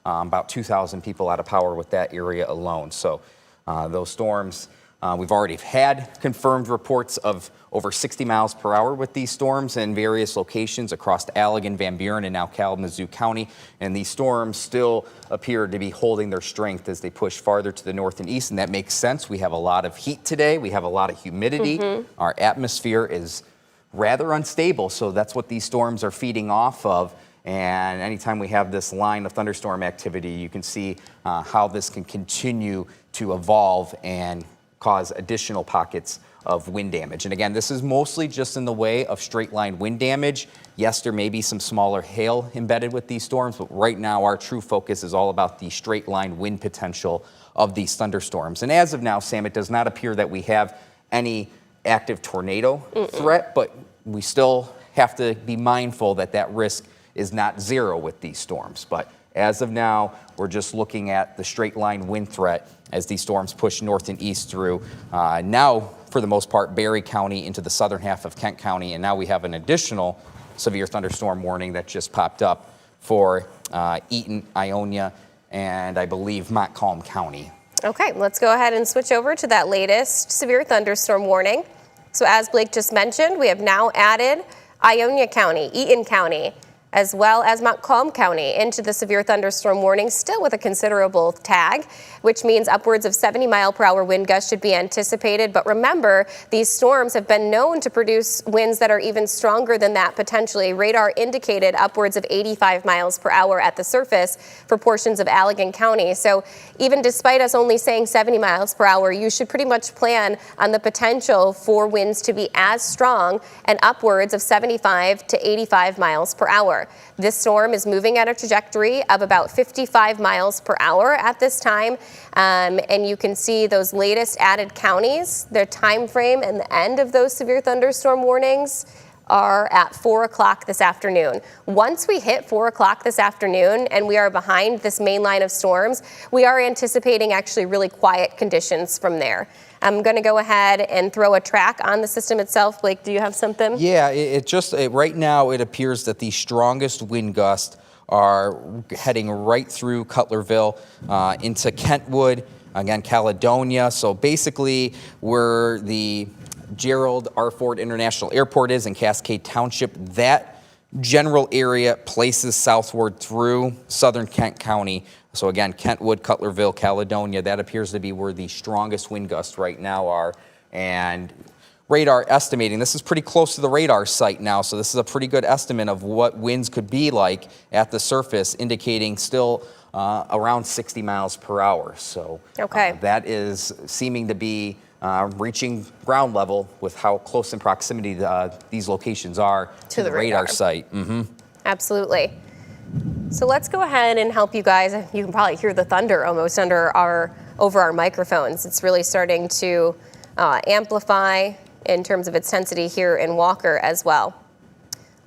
About 2,000 people out of power with that area alone. So those storms, we've already had confirmed reports of over 60 miles per hour with these storms in various locations across Allegan, Van Buren, and now Kalamazoo County. And these storms still appear to be holding their strength as they push farther to the north and east. And that makes sense. We have a lot of heat today. We have a lot of humidity. Our atmosphere is rather unstable. So that's what these storms are feeding off of. And anytime we have this line of thunderstorm activity, you can see how this can continue to evolve and cause additional pockets of wind damage. And again, this is mostly just in the way of straight line wind damage. Yes, there may be some smaller hail embedded with these storms, but right now our true focus is all about the straight line wind potential of these thunderstorms. And as of now, Sam, it does not appear that we have any active tornado threat, but we still have to be mindful that that risk is not zero with these storms. But as of now, we're just looking at the straight line wind threat as these storms push north and east through now, for the most part, Berry County into the southern half of Kent County. And now we have an additional severe thunderstorm warning that just popped up for Eaton, Ionia, and I believe Montcalm County. Okay, let's go ahead and switch over to that latest severe thunderstorm warning. So as Blake just mentioned, we have now added Ionia County, Eaton County, as well as Montcalm County into the severe thunderstorm warning, still with a considerable tag, which means upwards of 70-mile-per-hour wind gusts should be anticipated. But remember, these storms have been known to produce winds that are even stronger than that potentially. Radar indicated upwards of 85 miles per hour at the surface for portions of Allegan County. So even despite us only saying 70 miles per hour, you should pretty much plan on the potential for winds to be as strong and upwards of 75 to 85 miles per hour. This storm is moving at a trajectory of about 55 miles per hour at this time. And you can see those latest added counties, their time frame and the end of those severe thunderstorm warnings are at 4 o'clock this afternoon. Once we hit 4 o'clock this afternoon and we are behind this main line of storms, we are anticipating actually really quiet conditions from there. I'm going to go ahead and throw a track on the system itself. Blake, do you have something? Yeah, right now it appears that the strongest wind gusts are heading right through Cutlerville into Kentwood, again, Caledonia. So basically where the Gerald R. Ford International Airport is in Cascade Township, that general area places southward through southern Kent County. So again, Kentwood, Cutlerville, Caledonia, that appears to be where the strongest wind gusts right now are. And radar estimating, this is pretty close to the radar site now, so this is a pretty good estimate of what winds could be like at the surface, indicating still around 60 miles per hour. So that is seeming to be reaching ground level with how close in proximity these locations are to the radar site. Absolutely. So let's go ahead and help you guys. You can probably hear the thunder almost over our microphones. It's really starting to amplify in terms of its intensity here in Walker as well.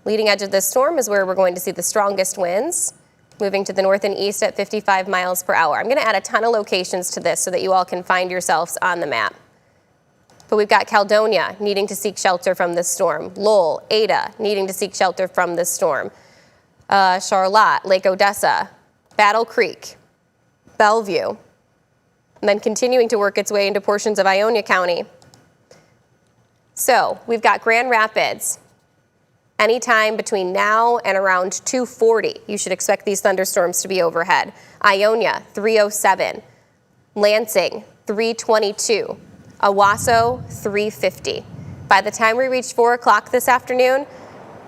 Leading edge of this storm is where we're going to see the strongest winds, moving to the north and east at 55 miles per hour. I'm going to add a ton of locations to this so that you all can find yourselves on the map. But we've got Caledonia needing to seek shelter from this storm. Lowell, Ada needing to seek shelter from this storm. Charlotte, Lake Odessa, Battle Creek, Bellevue, and then continuing to work its way into portions of Ionia County. So we've got Grand Rapids, Anytime between now and around 2:40, you should expect these thunderstorms to be overhead. Ionia, 3:07. Lansing, 3:22. Owasso, 3:50. By the time we reach 4 o'clock this afternoon,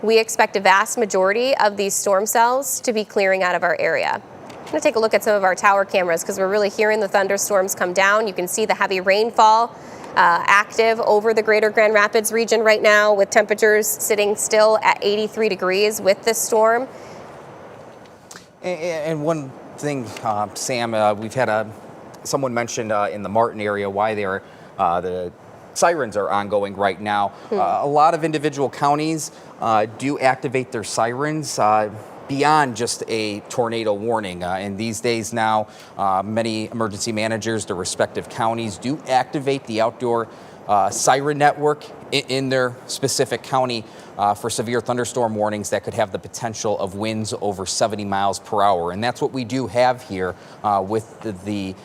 we expect a vast majority of these storm cells to be clearing out of our area. I'm going to take a look at some of our tower cameras because we're really hearing the thunderstorms come down. You can see the heavy rainfall active over the greater Grand Rapids region right now, with temperatures sitting still at 83 degrees with this storm. And one thing, Sam, we've had someone mentioned in the Martin area why the sirens are ongoing right now. A lot of individual counties do activate their sirens beyond just a tornado warning. And these days now, many emergency managers, their respective counties, do activate the outdoor siren network in their specific county for severe thunderstorm warnings that could have the potential of winds over 70 miles per hour. And that's what we do have here with the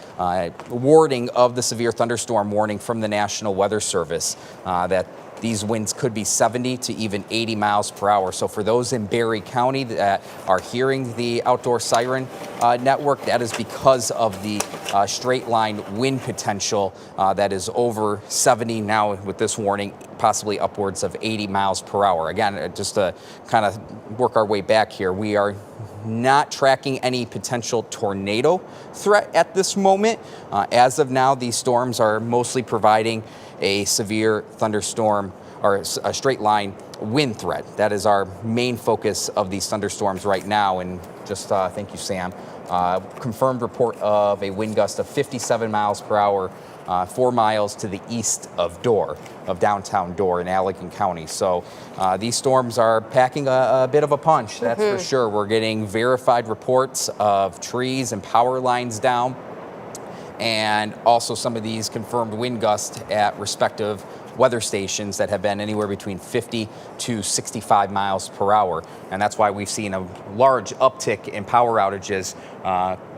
wording of the severe thunderstorm warning from the National Weather Service, that these winds could be 70 to even 80 miles per hour. So for those in Barry County that are hearing the outdoor siren network, that is because of the straight line wind potential that is over 70 now with this warning, possibly upwards of 80 miles per hour. Again, just to kind of work our way back here, we are not tracking any potential tornado threat at this moment. As of now, these storms are mostly providing a severe thunderstorm or a straight line wind threat. That is our main focus of these thunderstorms right now. And just thank you, Sam. Confirmed report of a wind gust of 57 miles per hour, 4 miles to the east of downtown Dorr in Allegan County. So these storms are packing a bit of a punch, that's for sure. We're getting verified reports of trees and power lines down, and also some of these confirmed wind gusts at respective weather stations that have been anywhere between 50 to 65 miles per hour. And that's why we've seen a large uptick in power outages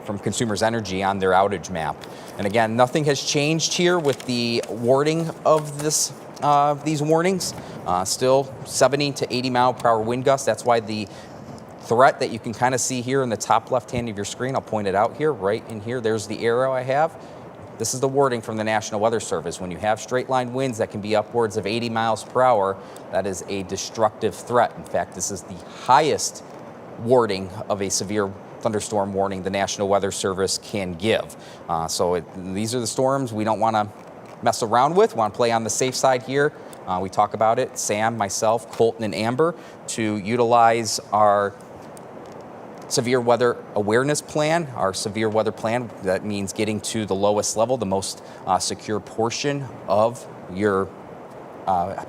from Consumers Energy on their outage map. And again, nothing has changed here with the wording of these warnings. Still 70 to 80 mile per hour wind gusts. That's why the threat that you can kind of see here in the top left hand of your screen, I'll point it out here, right in here, there's the arrow I have. This is the wording from the National Weather Service. When you have straight line winds that can be upwards of 80 miles per hour, that is a destructive threat. In fact, this is the highest wording of a severe thunderstorm warning the National Weather Service can give. These are the storms we don't want to mess around with. We want to play on the safe side here. We talk about it, Sam, myself, Colton, and Amber, to utilize our severe weather awareness plan, our severe weather plan. That means getting to the lowest level, the most secure portion of your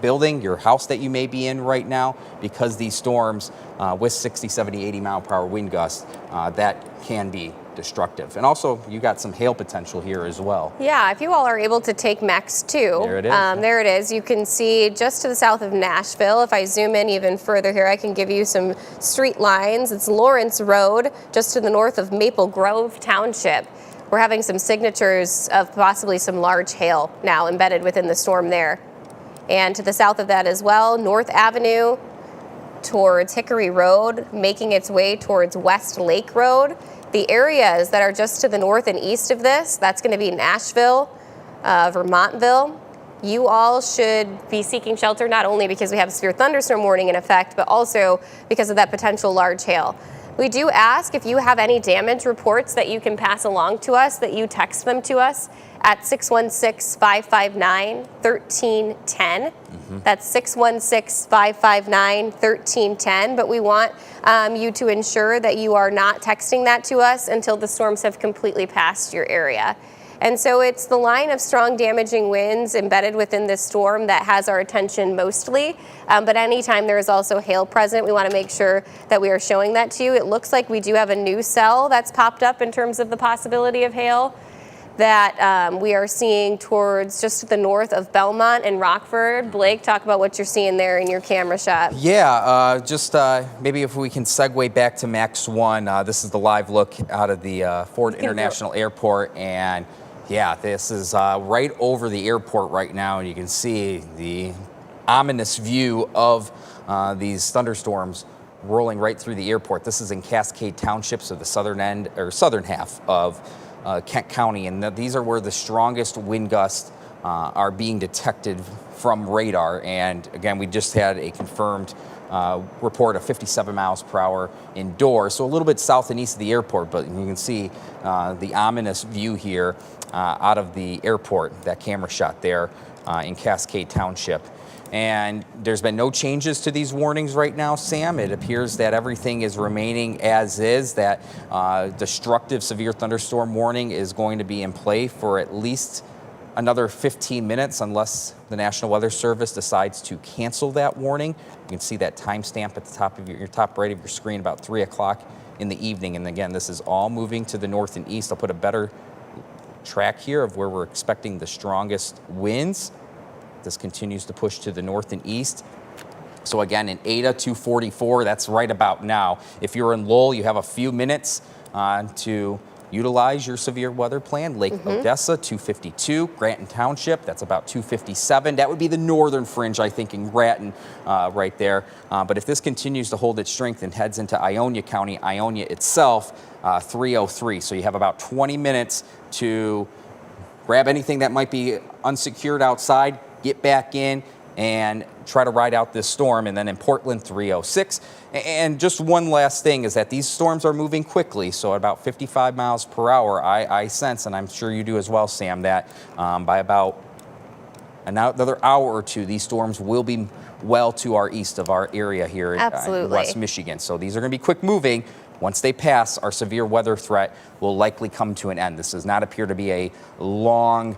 building, your house that you may be in right now, because these storms with 60, 70, 80 mile per hour wind gusts, that can be destructive. And also, you got some hail potential here as well. Yeah, if you all are able to take Max 2, there it is. There it is. You can see just to the south of Nashville. If I zoom in even further here, I can give you some street lines. It's Lawrence Road, just to the north of Maple Grove Township. We're having some signatures of possibly some large hail now embedded within the storm there. And to the south of that as well, North Avenue towards Hickory Road, making its way towards West Lake Road. The areas that are just to the north and east of this, that's going to be Nashville, Vermontville. You all should be seeking shelter, not only because we have a severe thunderstorm warning in effect, but also because of that potential large hail. We do ask if you have any damage reports that you can pass along to us, that you text them to us at 616-559-1310. That's 616-559-1310. But we want you to ensure that you are not texting that to us until the storms have completely passed your area. And so it's the line of strong damaging winds embedded within this storm that has our attention mostly. But anytime there is also hail present, we want to make sure that we are showing that to you. It looks like we do have a new cell that's popped up in terms of the possibility of hail that we are seeing towards just to the north of Belmont and Rockford. Blake, talk about what you're seeing there in your camera shot. Yeah, maybe if we can segue back to Max 1. This is the live look out of the Ford International Airport. And yeah, this is right over the airport right now. And you can see the ominous view of these thunderstorms rolling right through the airport. This is in Cascade Township, so the southern end or southern half of Kent County, and these are where the strongest wind gusts are being detected from radar. And again, we just had a confirmed report of 57 miles per hour indoors, so a little bit south and east of the airport, but you can see the ominous view here out of the airport, that camera shot there in Cascade Township. And there's been no changes to these warnings right now, Sam. It appears that everything is remaining as is, that destructive severe thunderstorm warning is going to be in play for at least another 15 minutes unless the National Weather Service decides to cancel that warning. You can see that timestamp at the top of your top right of your screen, about 3 o'clock in the evening. And again, this is all moving to the north and east. I'll put a better track here of where we're expecting the strongest winds. This continues to push to the north and east. So again, in Ada, 244, that's right about now. If you're in Lowell, you have a few minutes to utilize your severe weather plan. Lake Odessa, 252. Grattan Township, that's about 257. That would be the northern fringe, I think, in Grattan right there. But if this continues to hold its strength and heads into Ionia County, Ionia itself, 303. So you have about 20 minutes to grab anything that might be unsecured outside, get back in, and try to ride out this storm. And then in Portland, 306. And just one last thing is that these storms are moving quickly. So at about 55 miles per hour, I sense, and I'm sure you do as well, Sam, that by about another hour or two, these storms will be well to our east of our area here in West Michigan. So these are going to be quick moving. Once they pass, our severe weather threat will likely come to an end. This does not appear to be a long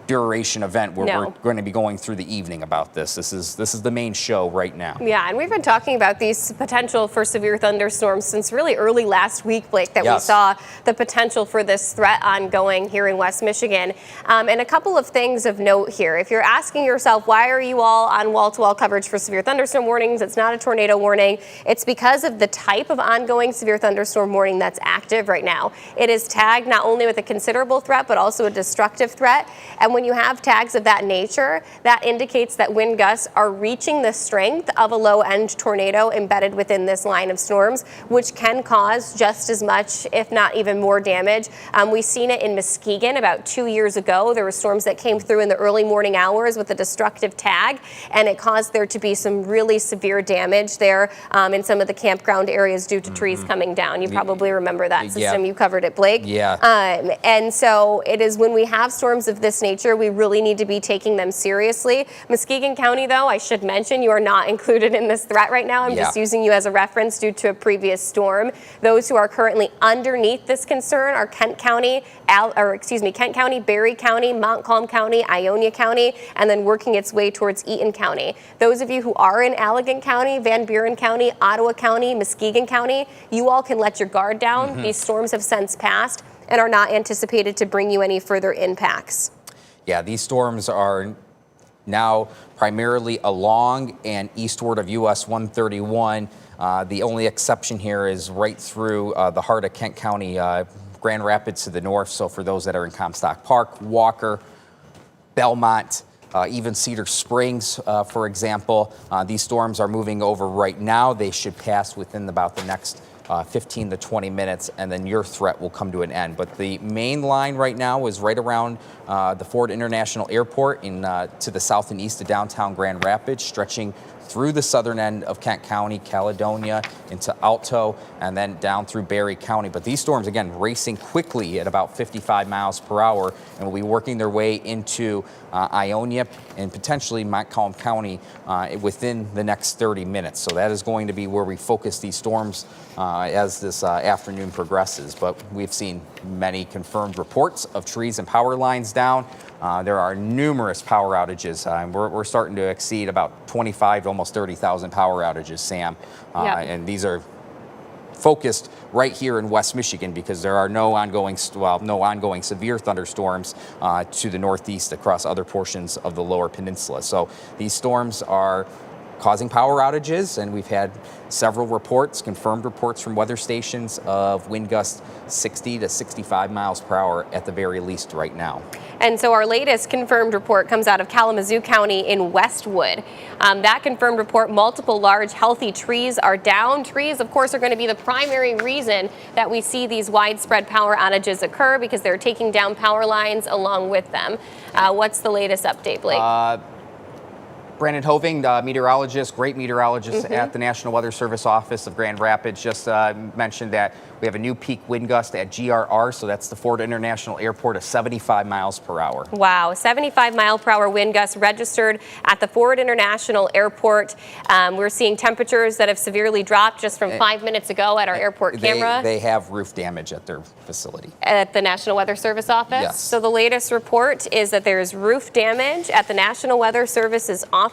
duration event where we're going to be going through the evening about this. This is the main show right now. Yeah, and we've been talking about these potential for severe thunderstorms since really early last week, Blake, that we saw the potential for this threat ongoing here in West Michigan. And a couple of things of note here. If you're asking yourself, why are you all on wall-to-wall coverage for severe thunderstorm warnings? It's not a tornado warning. It's because of the type of ongoing severe thunderstorm warning that's active right now. It is tagged not only with a considerable threat, but also a destructive threat. And when you have tags of that nature, that indicates that wind gusts are reaching the strength of a low-end tornado embedded within this line of storms, which can cause just as much, if not even more damage. We've seen it in Muskegon about 2 years ago. There were storms that came through in the early morning hours with a destructive tag, and it caused there to be some really severe damage there in some of the campground areas due to trees coming down. You probably remember that system. You covered it, Blake. And so it is when we have storms of this nature, we really need to be taking them seriously. Muskegon County, though, I should mention, you are not included in this threat right now. I'm just using you as a reference due to a previous storm. Those who are currently underneath this concern are Kent County, Kent County, Berry County, Montcalm County, Ionia County, and then working its way towards Eaton County. Those of you who are in Allegan County, Van Buren County, Ottawa County, Muskegon County, you all can let your guard down. These storms have since passed and are not anticipated to bring you any further impacts. Yeah, these storms are now primarily along and eastward of US 131. The only exception here is right through the heart of Kent County, Grand Rapids to the north. So for those that are in Comstock Park, Walker, Belmont, even Cedar Springs, for example, these storms are moving over right now. They should pass within about the next 15 to 20 minutes, and then your threat will come to an end. But the main line right now is right around the Ford International Airport to the south and east of downtown Grand Rapids, stretching through the southern end of Kent County, Caledonia, into Alto, and then down through Berry County. But these storms, again, racing quickly at about 55 miles per hour, and will be working their way into Ionia and potentially Montcalm County within the next 30 minutes. So that is going to be where we focus these storms as this afternoon progresses. But we've seen many confirmed reports of trees and power lines down. There are numerous power outages. We're starting to exceed about 25 to almost 30,000 power outages, Sam. And these are focused right here in West Michigan because there are no ongoing severe thunderstorms to the northeast across other portions of the lower peninsula. So these storms are causing power outages, and we've had several reports, confirmed reports from weather stations of wind gusts 60 to 65 miles per hour at the very least right now. And so our latest confirmed report comes out of Kalamazoo County in Westwood. That confirmed report, multiple large healthy trees are down. Trees, of course, are going to be the primary reason that we see these widespread power outages occur because they're taking down power lines along with them. What's the latest update, Blake? Brandon Hoving, meteorologist, great meteorologist at the National Weather Service office of Grand Rapids, just mentioned that we have a new peak wind gust at GRR, so that's the Ford International Airport, of 75 miles per hour. Wow, 75 mile per hour wind gusts registered at the Ford International Airport. We're seeing temperatures that have severely dropped just from 5 minutes ago at our airport camera. They have roof damage at their facility. At the National Weather Service office? Yes. So the latest report is that there's roof damage at the National Weather Service's office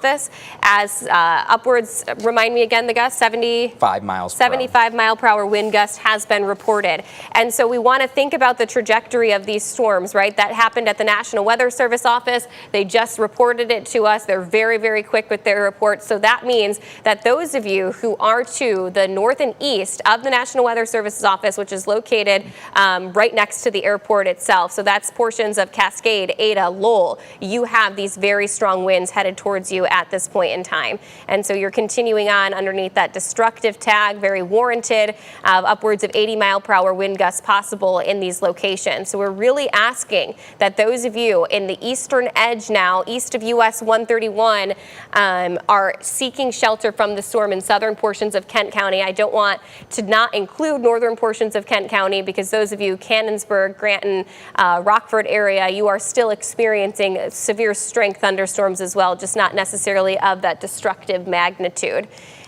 as upwards, remind me again, the gust, 75 miles per hour. 75 mile per hour wind gust has been reported. And so we want to think about the trajectory of these storms, right? That happened at the National Weather Service office. They just reported it to us. They're very, very quick with their reports. So that means that those of you who are to the north and east of the National Weather Service's office, which is located right next to the airport itself, so that's portions of Cascade, Ada, Lowell, you have these very strong winds headed towards you at this point in time. And so you're continuing on underneath that destructive tag, very warranted, upwards of 80 mile per hour wind gusts possible in these locations. So we're really asking that those of you in the eastern edge now, east of US 131, are seeking shelter from the storm in southern portions of Kent County. I don't want to not include northern portions of Kent County because those of you, Cannonsburg, Granton, Rockford area, you are still experiencing severe strength thunderstorms as well, just not necessarily of that destructive magnitude.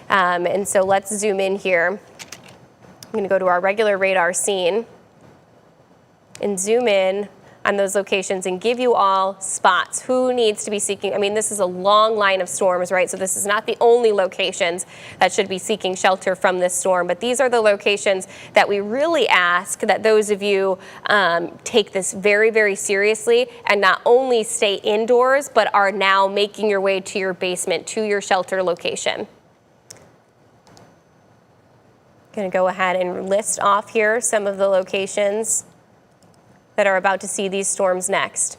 And so let's zoom in here. I'm going to go to our regular radar scene and zoom in on those locations and give you all spots. Who needs to be seeking? I mean, this is a long line of storms, right? So this is not the only locations that should be seeking shelter from this storm, but these are the locations that we really ask that those of you take this very, very seriously and not only stay indoors, but are now making your way to your basement, to your shelter location. Going to go ahead and list off here some of the locations that are about to see these storms next.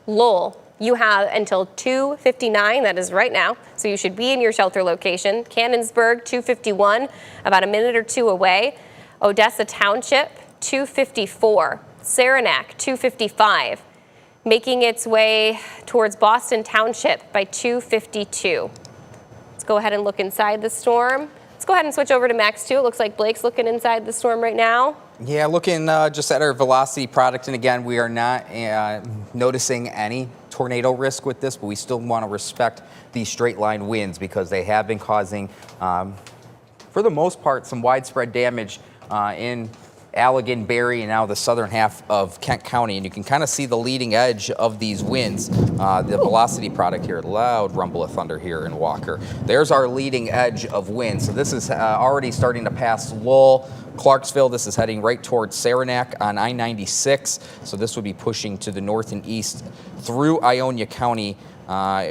Lowell, you have until 2:59, that is right now, so you should be in your shelter location. Cannonsburg, 2:51, about a minute or two away. Odessa Township, 2:54. Saranac, 2:55. Making its way towards Boston Township by 2:52. Let's go ahead and look inside the storm. Let's go ahead and switch over to Max 2. It looks like Blake's looking inside the storm right now. Yeah, looking just at our velocity product, and again, we are not noticing any tornado risk with this, but we still want to respect these straight line winds because they have been causing, for the most part, some widespread damage in Allegan, Berry, and now the southern half of Kent County. And you can kind of see the leading edge of these winds. The velocity product here, loud rumble of thunder here in Walker. There's our leading edge of wind. So this is already starting to pass Lowell, Clarksville. This is heading right towards Saranac on I-96. So this would be pushing to the north and east through Ionia County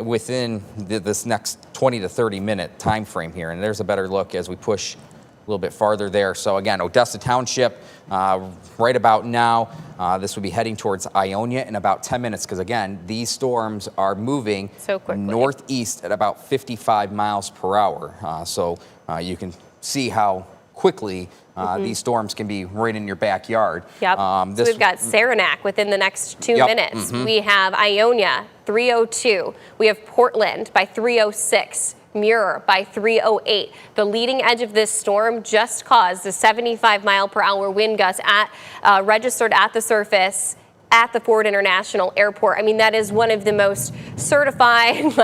within this next 20 to 30 minute time frame here. And there's a better look as we push a little bit farther there. So again, Odessa Township, right about now, this would be heading towards Ionia in about 10 minutes because again, these storms are moving so quickly northeast at about 55 miles per hour. So you can see how quickly these storms can be right in your backyard. Yep. So we've got Saranac within the next 2 minutes. We have Ionia, 3:02. We have Portland by 3:06. Muir by 3:08. The leading edge of this storm just caused a 75 mile per hour wind gust registered at the surface at the Ford International Airport. I mean, that is one of the most certified,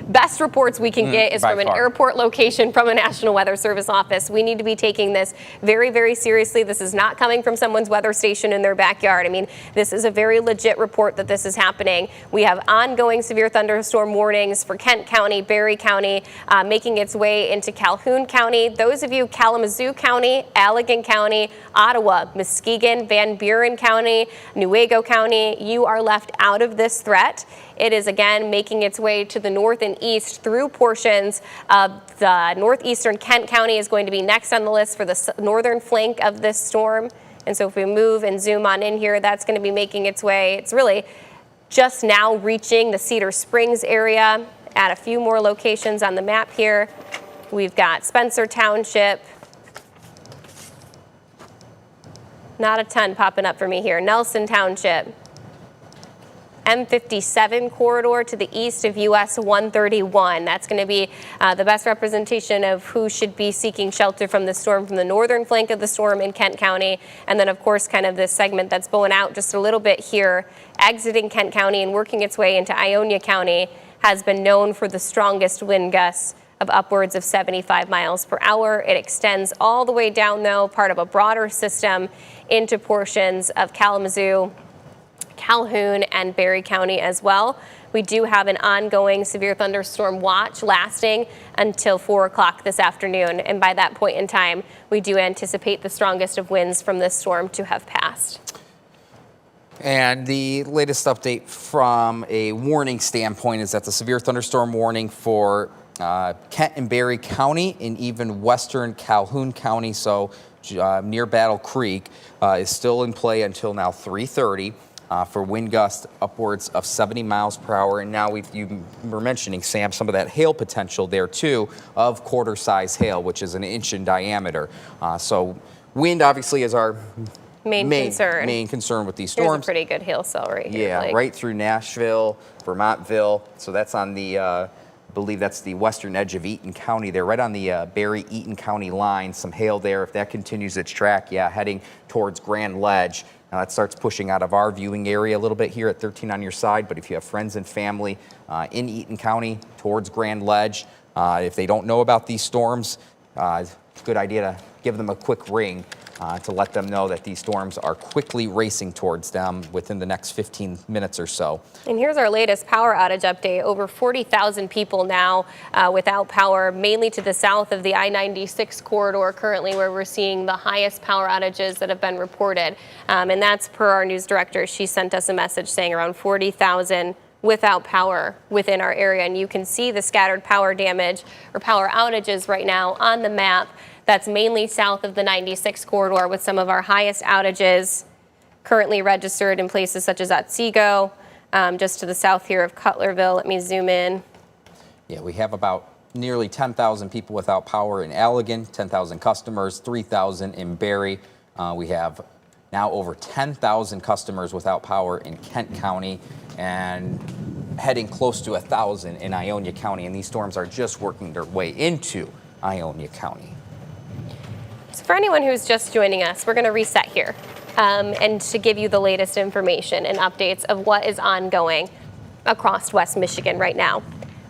best reports we can get is from an airport location from a National Weather Service office. We need to be taking this very, very seriously. This is not coming from someone's weather station in their backyard. I mean, this is a very legit report that this is happening. We have ongoing severe thunderstorm warnings for Kent County, Berry County, making its way into Calhoun County. Those of you, Kalamazoo County, Allegan County, Ottawa, Muskegon, Van Buren County, Newaygo County, you are left out of this threat. It is again making its way to the north and east through portions of the northeastern Kent County is going to be next on the list for the northern flank of this storm. And so if we move and zoom on in here, that's going to be making its way. It's really just now reaching the Cedar Springs area at a few more locations on the map here. We've got Spencer Township. Not a ton popping up for me here. Nelson Township. M57 corridor to the east of US 131. That's going to be the best representation of who should be seeking shelter from the storm from the northern flank of the storm in Kent County. And then, of course, kind of this segment that's bowing out just a little bit here, exiting Kent County and working its way into Ionia County, has been known for the strongest wind gusts of upwards of 75 miles per hour. It extends all the way down, though, part of a broader system into portions of Kalamazoo, Calhoun, and Berry County as well. We do have an ongoing severe thunderstorm watch lasting until 4 o'clock this afternoon. And by that point in time, we do anticipate the strongest of winds from this storm to have passed. And the latest update from a warning standpoint is that the severe thunderstorm warning for Kent and Berry County and even western Calhoun County, so near Battle Creek, is still in play until now 3:30 for wind gusts upwards of 70 miles per hour. And now you were mentioning, Sam, some of that hail potential there too of quarter-size hail, which is an inch in diameter. So wind obviously is our main concern with these storms. Here's a pretty good hail cell right here. Yeah, right through Nashville, Vermontville. So that's on the, I believe that's the western edge of Eaton County. They're right on the Berry-Eaton County line. Some hail there. If that continues its track, heading towards Grand Ledge. Now that starts pushing out of our viewing area a little bit here at 13 on your side. But if you have friends and family in Eaton County towards Grand Ledge, if they don't know about these storms, good idea to give them a quick ring to let them know that these storms are quickly racing towards them within the next 15 minutes or so. And here's our latest power outage update. Over 40,000 people now without power, mainly to the south of the I-96 corridor currently, where we're seeing the highest power outages that have been reported. And that's per our news director. She sent us a message saying around 40,000 without power within our area. And you can see the scattered power damage or power outages right now on the map. That's mainly south of the 96 corridor, with some of our highest outages currently registered in places such as Otsego, just to the south here of Cutlerville. Let me zoom in. Yeah, we have about nearly 10,000 people without power in Allegan, 10,000 customers, 3,000 in Berry. We have now over 10,000 customers without power in Kent County, and heading close to 1,000 in Ionia County. And these storms are just working their way into Ionia County. So for anyone who's just joining us, we're going to reset here and to give you the latest information and updates of what is ongoing across West Michigan right now.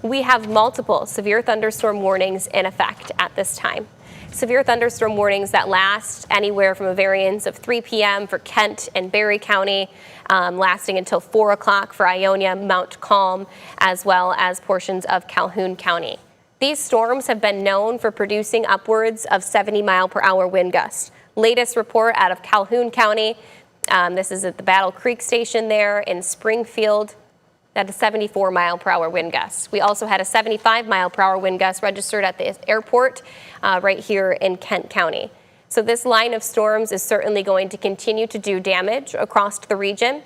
We have multiple severe thunderstorm warnings in effect at this time. Severe thunderstorm warnings that last anywhere from a variance of 3 p.m. for Kent and Berry County, lasting until 4 o'clock for Ionia, Mount Calm, as well as portions of Calhoun County. These storms have been known for producing upwards of 70-mile-per-hour wind gusts. Latest report out of Calhoun County, this is at the Battle Creek station there in Springfield, that is 74-mile-per-hour wind gusts. We also had a 75-mile-per-hour wind gust registered at the airport right here in Kent County. So this line of storms is certainly going to continue to do damage across the region.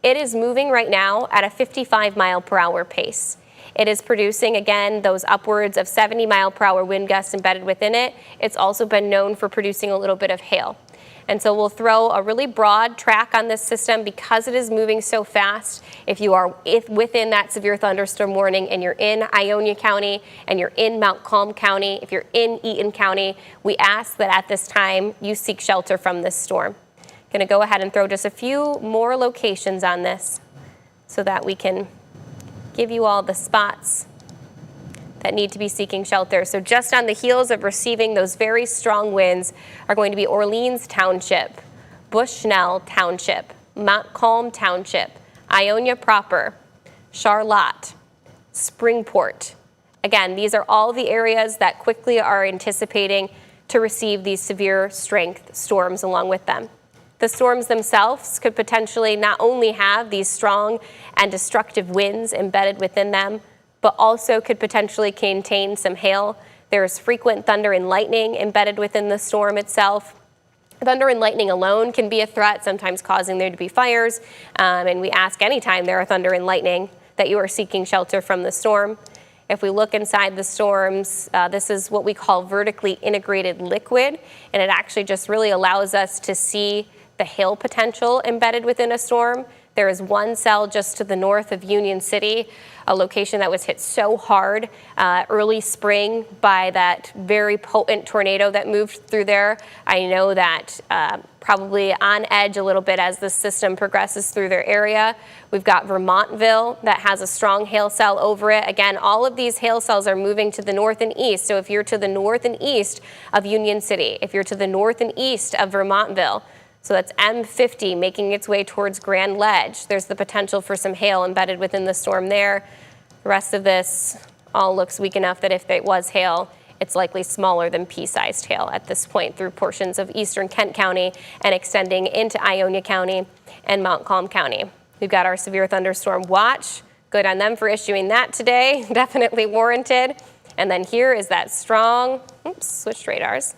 It is moving right now at a 55-mile-per-hour pace. It is producing, again, those upwards of 70-mile-per-hour wind gusts embedded within it. It's also been known for producing a little bit of hail. And so we'll throw a really broad track on this system because it is moving so fast. If you are within that severe thunderstorm warning and you're in Ionia County and you're in Mount Calm County, if you're in Eaton County, we ask that at this time you seek shelter from this storm. Going to go ahead and throw just a few more locations on this so that we can give you all the spots that need to be seeking shelter. So just on the heels of receiving those very strong winds are going to be Orleans Township, Bushnell Township, Montcalm Township, Ionia proper, Charlotte, Springport. Again, these are all the areas that quickly are anticipating to receive these severe strength storms along with them. The storms themselves could potentially not only have these strong and destructive winds embedded within them, but also could potentially contain some hail. There's frequent thunder and lightning embedded within the storm itself. Thunder and lightning alone can be a threat, sometimes causing there to be fires. And we ask anytime there are thunder and lightning that you are seeking shelter from the storm. If we look inside the storms, this is what we call vertically integrated liquid, and it actually just really allows us to see the hail potential embedded within a storm. There is one cell just to the north of Union City, a location that was hit so hard early spring by that very potent tornado that moved through there. I know that probably on edge a little bit as the system progresses through their area. We've got Vermontville that has a strong hail cell over it. Again, all of these hail cells are moving to the north and east. So if you're to the north and east of Union City, if you're to the north and east of Vermontville, so that's M50 making its way towards Grand Ledge. There's the potential for some hail embedded within the storm there. The rest of this all looks weak enough that if it was hail, it's likely smaller than pea-sized hail at this point through portions of eastern Kent County and extending into Ionia County and Montcalm County. We've got our severe thunderstorm watch. Good on them for issuing that today. Definitely warranted. And then here is that strong, switched radars.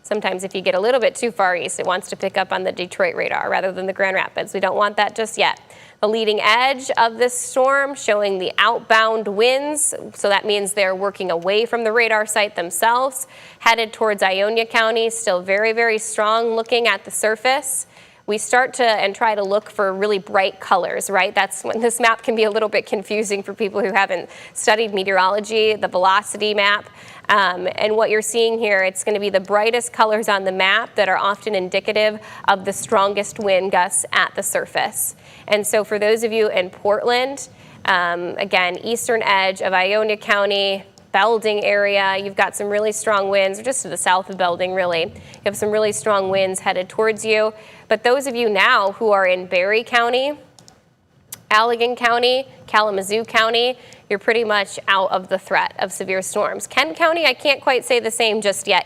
Sometimes if you get a little bit too far east, it wants to pick up on the Detroit radar rather than the Grand Rapids. We don't want that just yet. The leading edge of this storm showing the outbound winds. So that means they're working away from the radar site themselves, headed towards Ionia County, still very, very strong looking at the surface. We start to and try to look for really bright colors, right? That's when this map can be a little bit confusing for people who haven't studied meteorology, the velocity map. And what you're seeing here, it's going to be the brightest colors on the map that are often indicative of the strongest wind gusts at the surface. And so for those of you in Portland, again, eastern edge of Ionia County, Belding area, you've got some really strong winds, just to the south of Belding, really. You have some really strong winds headed towards you. But those of you now who are in Berry County, Allegan County, Kalamazoo County, you're pretty much out of the threat of severe storms. Kent County, I can't quite say the same just yet.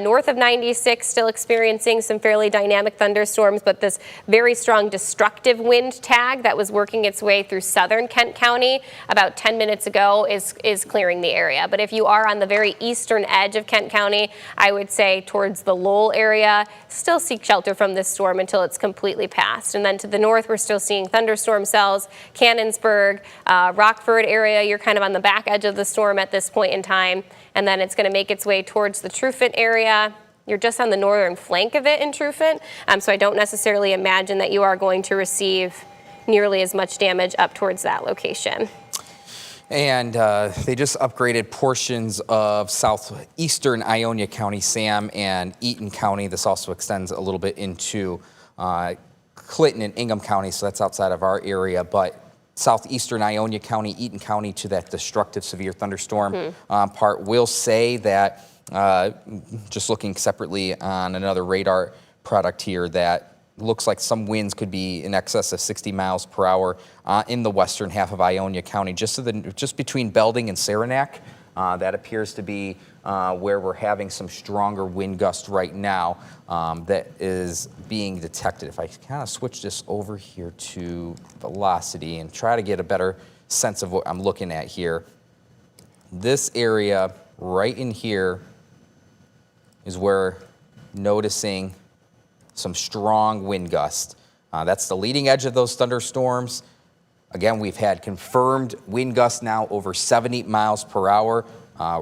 North of 96, still experiencing some fairly dynamic thunderstorms, but this very strong destructive wind tag that was working its way through southern Kent County about 10 minutes ago is clearing the area. But if you are on the very eastern edge of Kent County, I would say towards the Lowell area, still seek shelter from this storm until it's completely passed. And then to the north, we're still seeing thunderstorm cells, Cannonsburg, Rockford area, you're kind of on the back edge of the storm at this point in time. And then it's going to make its way towards the Truffant area. You're just on the northern flank of it in Truffant, so I don't necessarily imagine that you are going to receive nearly as much damage up towards that location. And they just upgraded portions of southeastern Ionia County, Sam, and Eaton County. This also extends a little bit into Clinton and Ingham County, so that's outside of our area, but southeastern Ionia County, Eaton County to that destructive severe thunderstorm part. Will say that, just looking separately on another radar product here, that looks like some winds could be in excess of 60 miles per hour in the western half of Ionia County, just between Belding and Saranac. That appears to be where we're having some stronger wind gusts right now that is being detected. If I kind of switch this over here to velocity and try to get a better sense of what I'm looking at here. This area right in here is where noticing some strong wind gusts. That's the leading edge of those thunderstorms. Again, we've had confirmed wind gusts now over 70 miles per hour.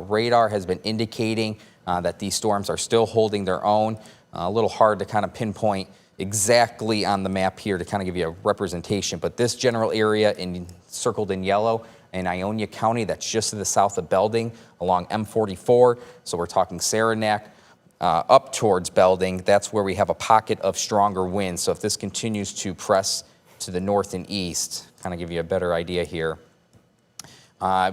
Radar has been indicating that these storms are still holding their own. A little hard to kind of pinpoint exactly on the map here to kind of give you a representation, but this general area circled in yellow in Ionia County, that's just to the south of Belding along M44. So we're talking Saranac up towards Belding. That's where we have a pocket of stronger winds. So if this continues to press to the north and east, kind of give you a better idea here.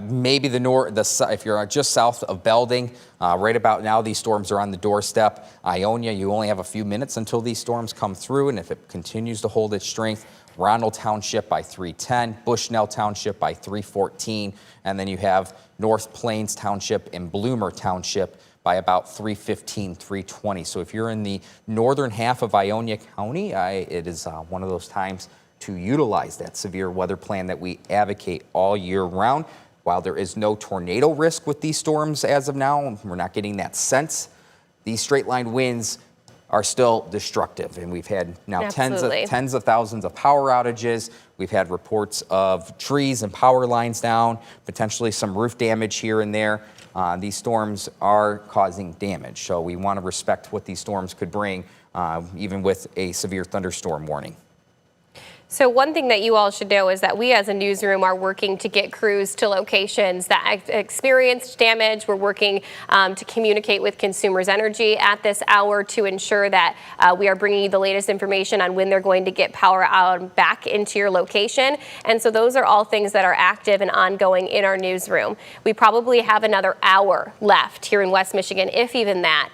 Maybe if you're just south of Belding, right about now these storms are on the doorstep. Ionia, you only have a few minutes until these storms come through, and if it continues to hold its strength, Ronald Township by 310, Bushnell Township by 314, and then you have North Plains Township and Bloomer Township by about 3:15, 3:20. So if you're in the northern half of Ionia County, it is one of those times to utilize that severe weather plan that we advocate all year round. While there is no tornado risk with these storms as of now, we're not getting that sense. These straight line winds are still destructive, and we've had now tens of thousands of power outages. We've had reports of trees and power lines down, potentially some roof damage here and there. These storms are causing damage, so we want to respect what these storms could bring, even with a severe thunderstorm warning. So one thing that you all should know is that we as a newsroom are working to get crews to locations that experienced damage. We're working to communicate with Consumers Energy at this hour to ensure that we are bringing you the latest information on when they're going to get power out back into your location. And so those are all things that are active and ongoing in our newsroom. We probably have another hour left here in West Michigan, if even that,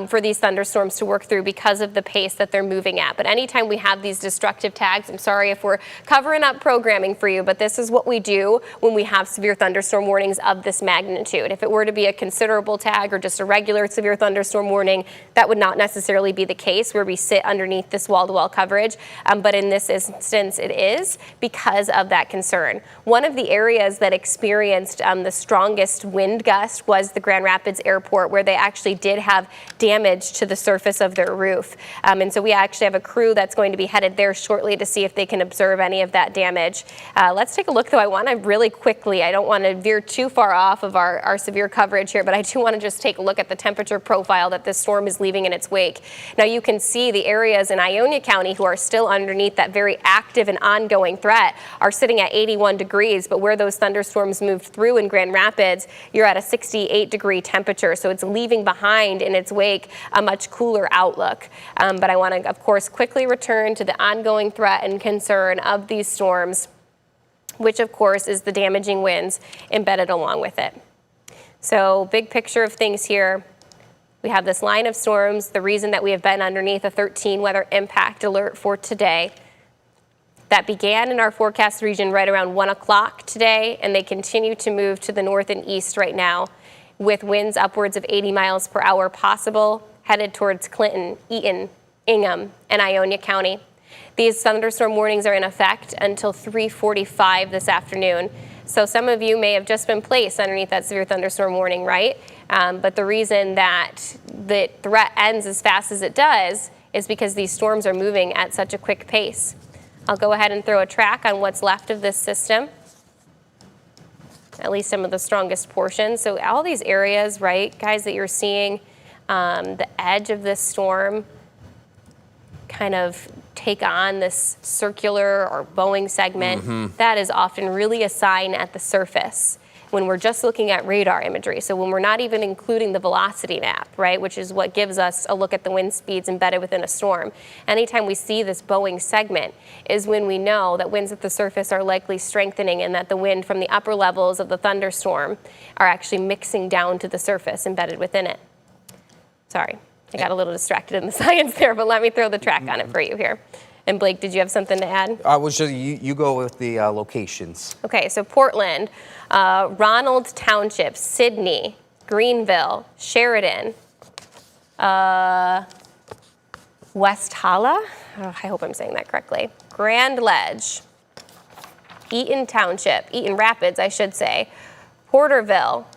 for these thunderstorms to work through because of the pace that they're moving at. But anytime we have these destructive tags, I'm sorry if we're covering up programming for you, but this is what we do when we have severe thunderstorm warnings of this magnitude. If it were to be a considerable tag or just a regular severe thunderstorm warning, that would not necessarily be the case where we sit underneath this wall-to-wall coverage. But in this instance, it is because of that concern. One of the areas that experienced the strongest wind gust was the Grand Rapids Airport, where they actually did have damage to the surface of their roof. And so we actually have a crew that's going to be headed there shortly to see if they can observe any of that damage. Let's take a look, though. I want to really quickly, I don't want to veer too far off of our severe coverage here, but I do want to just take a look at the temperature profile that this storm is leaving in its wake. Now you can see the areas in Ionia County who are still underneath that very active and ongoing threat are sitting at 81 degrees, but where those thunderstorms moved through in Grand Rapids, you're at a 68-degree temperature, so it's leaving behind in its wake a much cooler outlook. But I want to, of course, quickly return to the ongoing threat and concern of these storms, which of course is the damaging winds embedded along with it. So big picture of things here. We have this line of storms, the reason that we have been underneath a 13 weather impact alert for today. That began in our forecast region right around 1 o'clock today, and they continue to move to the north and east right now with winds upwards of 80 miles per hour possible, headed towards Clinton, Eaton, Ingham, and Ionia County. These thunderstorm warnings are in effect until 3:45 this afternoon. So some of you may have just been placed underneath that severe thunderstorm warning, right? But the reason that the threat ends as fast as it does is because these storms are moving at such a quick pace. I'll go ahead and throw a track on what's left of this system, at least some of the strongest portions. So all these areas, right, guys, that you're seeing the edge of this storm kind of take on this circular or bowing segment, that is often really a sign at the surface when we're just looking at radar imagery. So when we're not even including the velocity map, right, which is what gives us a look at the wind speeds embedded within a storm. Anytime we see this bowing segment is when we know that winds at the surface are likely strengthening and that the wind from the upper levels of the thunderstorm are actually mixing down to the surface embedded within it. Sorry. I got a little distracted in the science there, but let me throw the track on it for you here. And Blake, did you have something to add? I was just, you go with the locations. Okay, so Portland, Ronald Township, Sidney, Greenville, Sheridan, West Hala, I hope I'm saying that correctly, Grand Ledge, Eaton Township, Eaton Rapids, I should say, Porterville,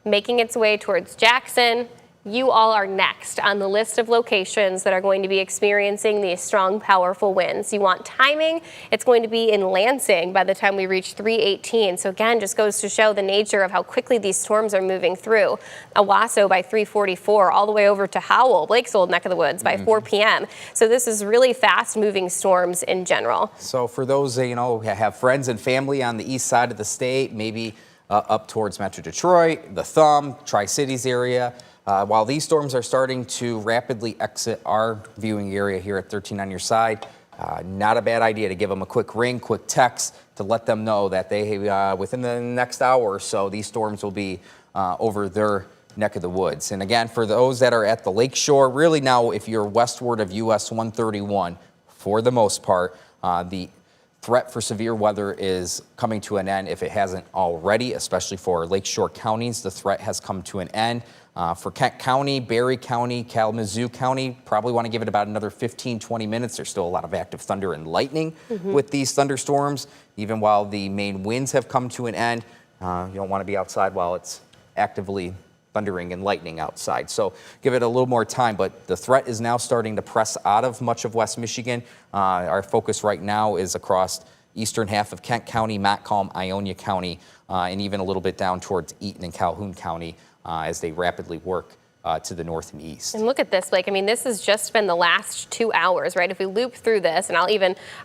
making its way towards Jackson. You all are next on the list of locations that are going to be experiencing these strong, powerful winds. You want timing? It's going to be in Lansing by the time we reach 3:18. So again, just goes to show the nature of how quickly these storms are moving through. Owasso by 3:44, all the way over to Howell, Blake's old neck of the woods, by 4 p.m. So this is really fast-moving storms in general. So for those that, have friends and family on the east side of the state, maybe up towards Metro Detroit, the Thumb, Tri-Cities area, while these storms are starting to rapidly exit our viewing area here at 13 on your side, not a bad idea to give them a quick ring, quick text to let them know that they, within the next hour or so, these storms will be over their neck of the woods. And again, for those that are at the lakeshore, really now if you're westward of US 131, for the most part, the threat for severe weather is coming to an end if it hasn't already, especially for lakeshore counties. The threat has come to an end. For Kent County, Berry County, Kalamazoo County, probably want to give it about another 15, 20 minutes. There's still a lot of active thunder and lightning with these thunderstorms. Even while the main winds have come to an end, you don't want to be outside while it's actively thundering and lightning outside. So give it a little more time, but the threat is now starting to press out of much of West Michigan. Our focus right now is across eastern half of Kent County, Montcalm, Ionia County, and even a little bit down towards Eaton and Calhoun County as they rapidly work to the north and east. And look at this, Blake. I mean, this has just been the last 2 hours, right? If we loop through this, and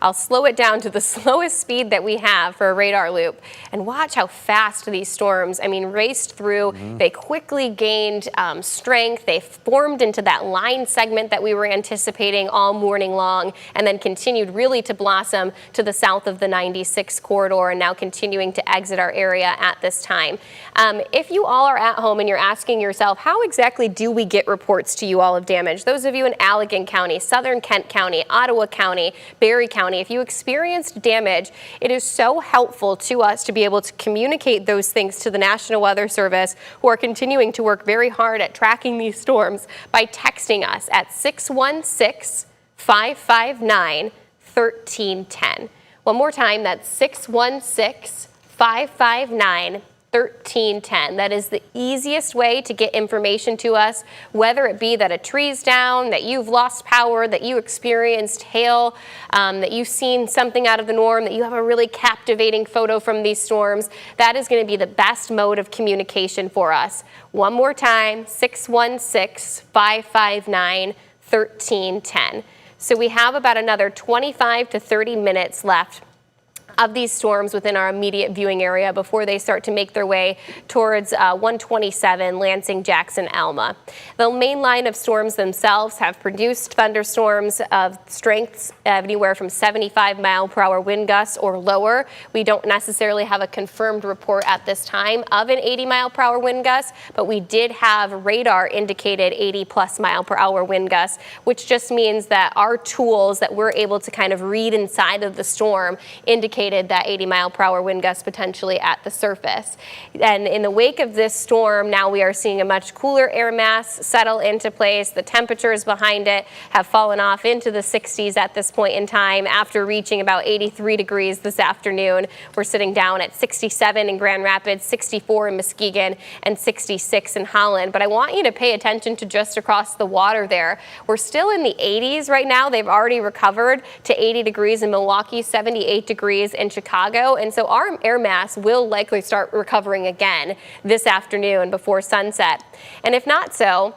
I'll slow it down to the slowest speed that we have for a radar loop, and watch how fast these storms, I mean, raced through. They quickly gained strength. They formed into that line segment that we were anticipating all morning long, and then continued really to blossom to the south of the 96 corridor, and now continuing to exit our area at this time. If you all are at home and you're asking yourself, how exactly do we get reports to you all of damage? Those of you in Allegan County, Southern Kent County, Ottawa County, Berry County, if you experienced damage, it is so helpful to us to be able to communicate those things to the National Weather Service, who are continuing to work very hard at tracking these storms, by texting us at 616-559-1310. One more time, that's 616-559-1310. That is the easiest way to get information to us, whether it be that a tree's down, that you've lost power, that you experienced hail, that you've seen something out of the norm, that you have a really captivating photo from these storms. That is going to be the best mode of communication for us. One more time, 616-559-1310. So we have about another 25 to 30 minutes left of these storms within our immediate viewing area before they start to make their way towards 127, Lansing, Jackson, Alma. The main line of storms themselves have produced thunderstorms of strengths anywhere from 75-mile-per-hour wind gusts or lower. We don't necessarily have a confirmed report at this time of an 80-mile-per-hour wind gust, but we did have radar indicated 80-plus-mile-per-hour wind gusts, which just means that our tools that we're able to kind of read inside of the storm indicate that 80-mile-per-hour wind gust potentially at the surface. And in the wake of this storm, now we are seeing a much cooler air mass settle into place. The temperatures behind it have fallen off into the 60s at this point in time after reaching about 83 degrees this afternoon. We're sitting down at 67 in Grand Rapids, 64 in Muskegon, and 66 in Holland. But I want you to pay attention to just across the water there. We're still in the 80s right now. They've already recovered to 80 degrees in Milwaukee, 78 degrees in Chicago, and so our air mass will likely start recovering again this afternoon before sunset. And if not so,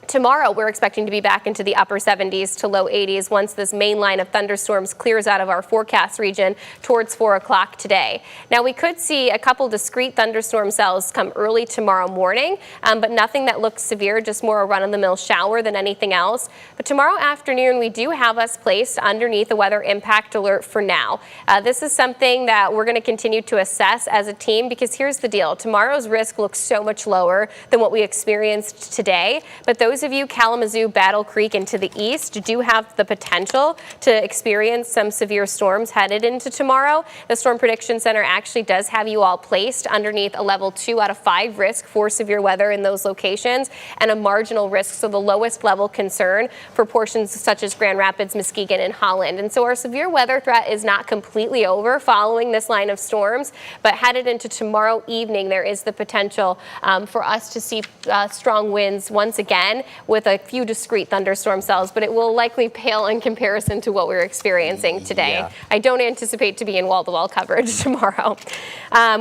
tomorrow, we're expecting to be back into the upper 70s to low 80s once this main line of thunderstorms clears out of our forecast region towards 4 o'clock today. Now, we could see a couple discrete thunderstorm cells come early tomorrow morning, but nothing that looks severe, just more a run-of-the-mill shower than anything else. But tomorrow afternoon, we do have us placed underneath a weather impact alert for now. This is something that we're going to continue to assess as a team, because here's the deal. Tomorrow's risk looks so much lower than what we experienced today, but those of you Kalamazoo, Battle Creek, and to the east do have the potential to experience some severe storms headed into tomorrow. The Storm Prediction Center actually does have you all placed underneath a level 2 out of 5 risk for severe weather in those locations, and a marginal risk, so the lowest level concern for portions such as Grand Rapids, Muskegon, and Holland. And so our severe weather threat is not completely over following this line of storms, but headed into tomorrow evening, there is the potential for us to see strong winds once again, with a few discrete thunderstorm cells, but it will likely pale in comparison to what we're experiencing today. Yeah. I don't anticipate to be in wall-to-wall coverage tomorrow.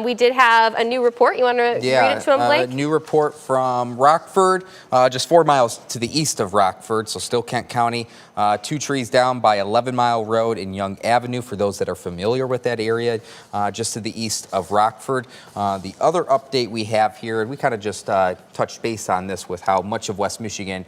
We did have a new report. You want to read it to him, Blake? A new report from Rockford, just 4 miles to the east of Rockford, so still Kent County. 2 trees down by 11 Mile Road and Young Avenue, for those that are familiar with that area, just to the east of Rockford. The other update we have here, and we kind of just touched base on this with how much of West Michigan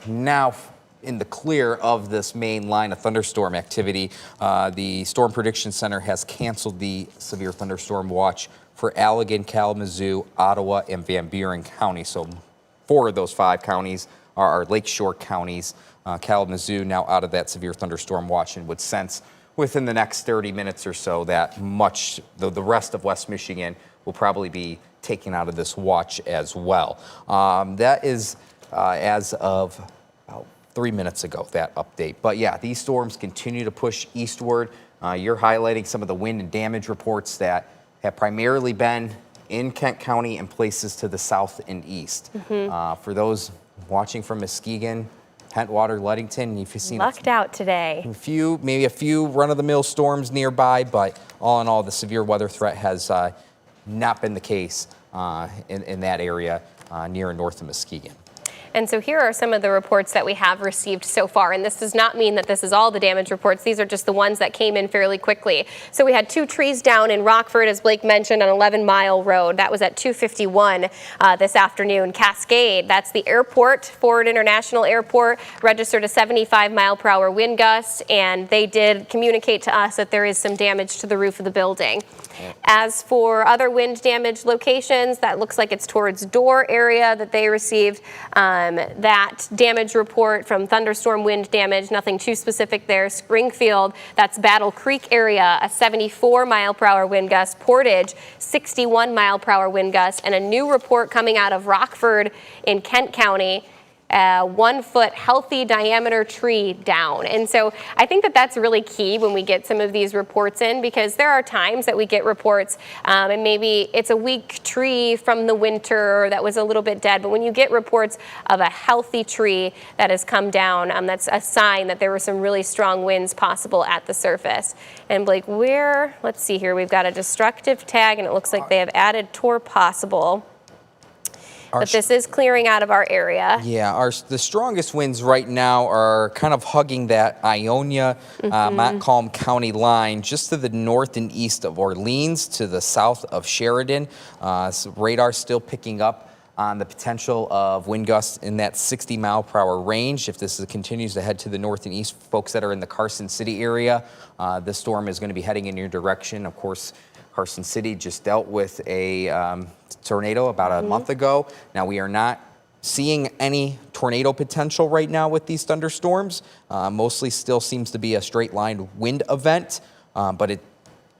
now in the clear of this main line of thunderstorm activity. The Storm Prediction Center has canceled the severe thunderstorm watch for Allegan, Kalamazoo, Ottawa, and Van Buren County. So 4 of those 5 counties are our lakeshore counties. Kalamazoo now out of that severe thunderstorm watch and would sense within the next 30 minutes or so that the rest of West Michigan will probably be taken out of this watch as well. That is as of about 3 minutes ago, that update. But yeah, these storms continue to push eastward. You're highlighting some of the wind and damage reports that have primarily been in Kent County and places to the south and east. For those watching from Muskegon, Pentwater, Ludington, you've seen lucked out today. Maybe a few run-of-the-mill storms nearby, but all in all, the severe weather threat has not been the case in that area near and north of Muskegon. And so here are some of the reports that we have received so far. And this does not mean that this is all the damage reports. These are just the ones that came in fairly quickly. So we had 2 trees down in Rockford, as Blake mentioned, on 11 Mile Road. That was at 2:51 this afternoon. Cascade, that's the airport, Ford International Airport, registered a 75-mile-per-hour wind gust, and they did communicate to us that there is some damage to the roof of the building. As for other wind damage locations, that looks like it's towards Door area that they received that damage report from thunderstorm wind damage, nothing too specific there. Springfield, that's Battle Creek area, a 74-mile-per-hour wind gust. Portage, 61-mile-per-hour wind gust. And a new report coming out of Rockford in Kent County, 1-foot healthy diameter tree down. And so I think that that's really key when we get some of these reports in, because there are times that we get reports and maybe it's a weak tree from the winter that was a little bit dead. But when you get reports of a healthy tree that has come down, that's a sign that there were some really strong winds possible at the surface. And Blake, let's see here, we've got a destructive tag and it looks like they have added Tor possible. But this is clearing out of our area. Yeah, the strongest winds right now are kind of hugging that Ionia, Montcalm County line, just to the north and east of Orleans, to the south of Sheridan. So radar's still picking up on the potential of wind gusts in that 60-mile-per-hour range. If this continues to head to the north and east, folks that are in the Carson City area, this storm is going to be heading in your direction. Of course, Carson City just dealt with a tornado about a month ago. Now, we are not seeing any tornado potential right now with these thunderstorms. Mostly still seems to be a straight line wind event, but it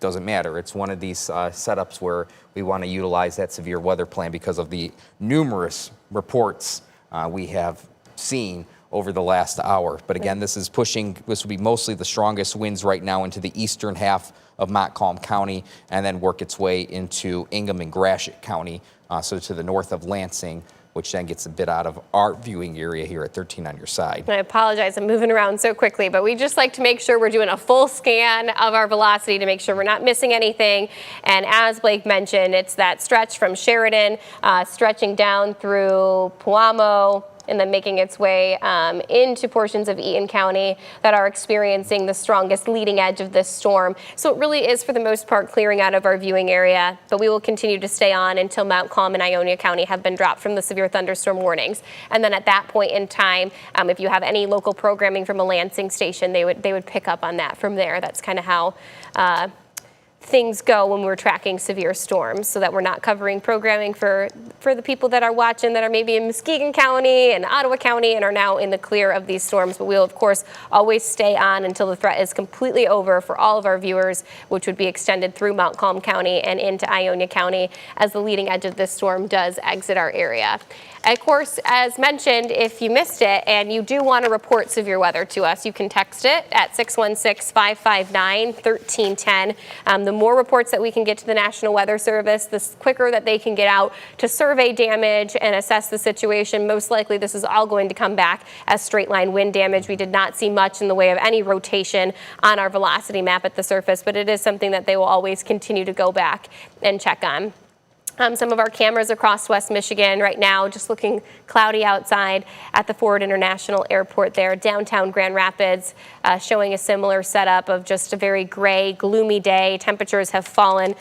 doesn't matter. It's one of these setups where we want to utilize that severe weather plan because of the numerous reports we have seen over the last hour. But again, this will be mostly the strongest winds right now into the eastern half of Montcalm County, and then work its way into Ingham and Gratiot County, so to the north of Lansing, which then gets a bit out of our viewing area here at 13 on your side. I apologize, I'm moving around so quickly, but we just like to make sure we're doing a full scan of our velocity to make sure we're not missing anything. And as Blake mentioned, it's that stretch from Sheridan, stretching down through Puamo, and then making its way into portions of Eaton County that are experiencing the strongest leading edge of this storm. So it really is, for the most part, clearing out of our viewing area, but we will continue to stay on until Montcalm and Ionia County have been dropped from the severe thunderstorm warnings. And then at that point in time, if you have any local programming from a Lansing station, they would pick up on that from there. That's kind of how things go when we're tracking severe storms, so that we're not covering programming for the people that are watching that are maybe in Muskegon County and Ottawa County and are now in the clear of these storms. But we'll, of course, always stay on until the threat is completely over for all of our viewers, which would be extended through Montcalm County and into Ionia County as the leading edge of this storm does exit our area. Of course, as mentioned, if you missed it and you do want to report severe weather to us, you can text it at 616-559-1310. The more reports that we can get to the National Weather Service, the quicker that they can get out to survey damage and assess the situation. Most likely this is all going to come back as straight line wind damage. We did not see much in the way of any rotation on our velocity map at the surface, but it is something that they will always continue to go back and check on. Some of our cameras across West Michigan right now, just looking cloudy outside at the Ford International Airport there, downtown Grand Rapids, showing a similar setup of just a very gray, gloomy day. Temperatures have fallen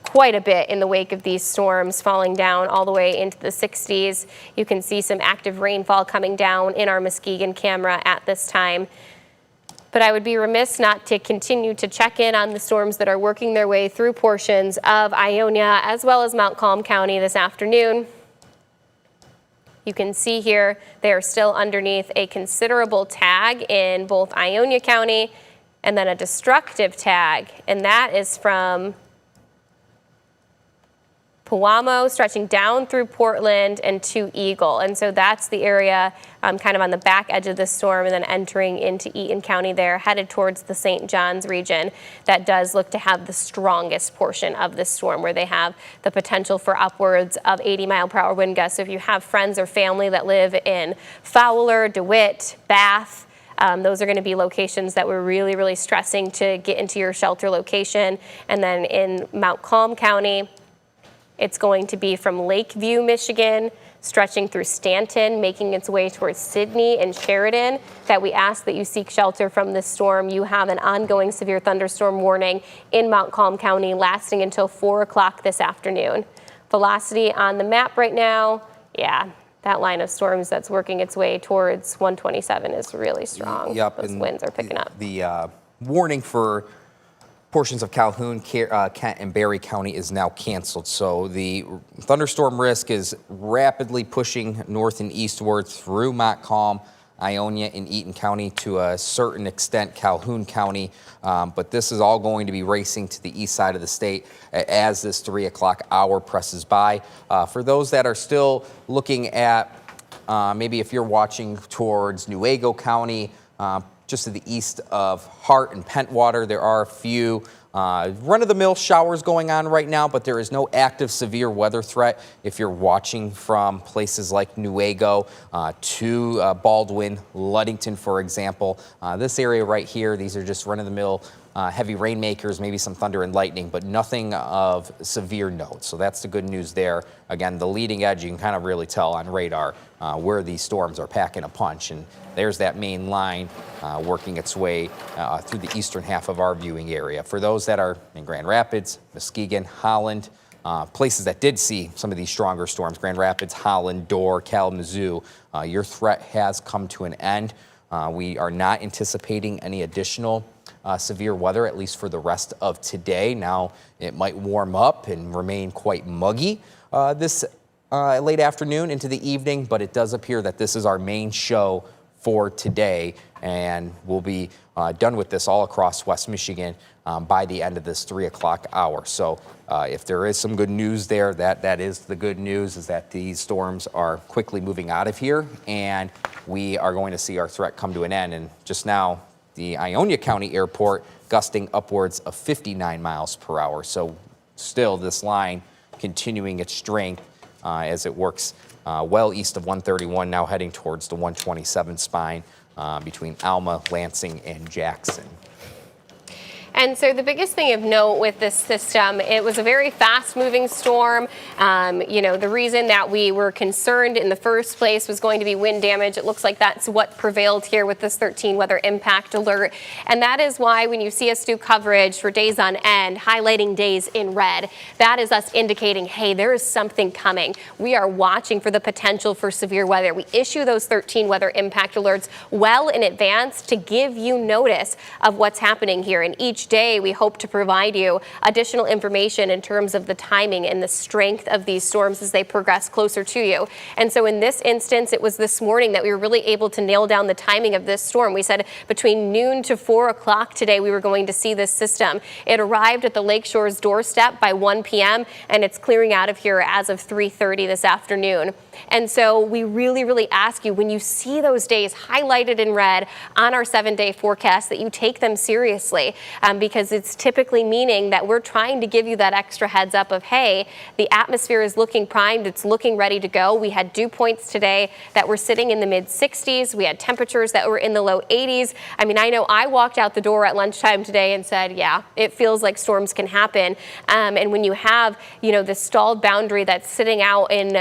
quite a bit in the wake of these storms, falling down all the way into the 60s. You can see some active rainfall coming down in our Muskegon camera at this time. But I would be remiss not to continue to check in on the storms that are working their way through portions of Ionia as well as Montcalm County this afternoon. You can see here they are still underneath a considerable tag in both Ionia County and then a destructive tag, and that is from Pewamo, stretching down through Portland and to Eagle. And so that's the area kind of on the back edge of the storm and then entering into Eaton County there, headed towards the St. Johns region. That does look to have the strongest portion of the storm, where they have the potential for upwards of 80-mile-per-hour wind gusts. So if you have friends or family that live in Fowler, DeWitt, Bath, those are going to be locations that we're really, really stressing to get into your shelter location. And then in Montcalm County, it's going to be from Lakeview, Michigan, stretching through Stanton, making its way towards Sidney and Sheridan, that we ask that you seek shelter from this storm. You have an ongoing severe thunderstorm warning in Montcalm County lasting until 4 o'clock this afternoon. Velocity on the map right now, yeah, that line of storms that's working its way towards 127 is really strong. Yep, those winds are picking up. The warning for portions of Calhoun, Kent, and Berry County is now canceled. So the thunderstorm risk is rapidly pushing north and eastward through Montcalm, Ionia, and Eaton County, to a certain extent Calhoun County. But this is all going to be racing to the east side of the state as this 3 o'clock hour presses by. For those that are still looking at, maybe if you're watching towards Newaygo County, just to the east of Hart and Pentwater, there are a few run-of-the-mill showers going on right now, but there is no active severe weather threat. If you're watching from places like Newaygo to Baldwin, Ludington, for example, this area right here, these are just run-of-the-mill heavy rainmakers, maybe some thunder and lightning, but nothing of severe note. So that's the good news there. Again, the leading edge, you can kind of really tell on radar where these storms are packing a punch. And there's that main line working its way through the eastern half of our viewing area. For those that are in Grand Rapids, Muskegon, Holland, places that did see some of these stronger storms, Grand Rapids, Holland, Dorr, Kalamazoo, your threat has come to an end. We are not anticipating any additional severe weather, at least for the rest of today. Now, it might warm up and remain quite muggy this late afternoon into the evening, but it does appear that this is our main show for today, and we'll be done with this all across West Michigan by the end of this 3 o'clock hour. So if there is some good news there, that is the good news, is that these storms are quickly moving out of here, and we are going to see our threat come to an end. And just now, the Ionia County Airport gusting upwards of 59 miles per hour. So still this line continuing its strength as it works well east of 131, now heading towards the 127 spine between Alma, Lansing, and Jackson. And so the biggest thing of note with this system, it was a very fast-moving storm. The reason that we were concerned in the first place was going to be wind damage. It looks like that's what prevailed here with this 13 weather impact alert. And that is why when you see us do coverage for days on end, highlighting days in red, that is us indicating, hey, there is something coming. We are watching for the potential for severe weather. We issue those 13 weather impact alerts well in advance to give you notice of what's happening here. And each day we hope to provide you additional information in terms of the timing and the strength of these storms as they progress closer to you. And so in this instance, it was this morning that we were really able to nail down the timing of this storm. We said between noon to 4 o'clock today we were going to see this system. It arrived at the Lakeshore's doorstep by 1 p.m. and it's clearing out of here as of 3:30 this afternoon. And so we really, really ask you, when you see those days highlighted in red on our 7-day forecast, that you take them seriously, because it's typically meaning that we're trying to give you that extra heads up of, hey, the atmosphere is looking primed, it's looking ready to go. We had dew points today that were sitting in the mid 60s. We had temperatures that were in the low 80s. I mean, I know I walked out the door at lunchtime today and said, yeah, it feels like storms can happen. And when you have, this stalled boundary that's sitting out in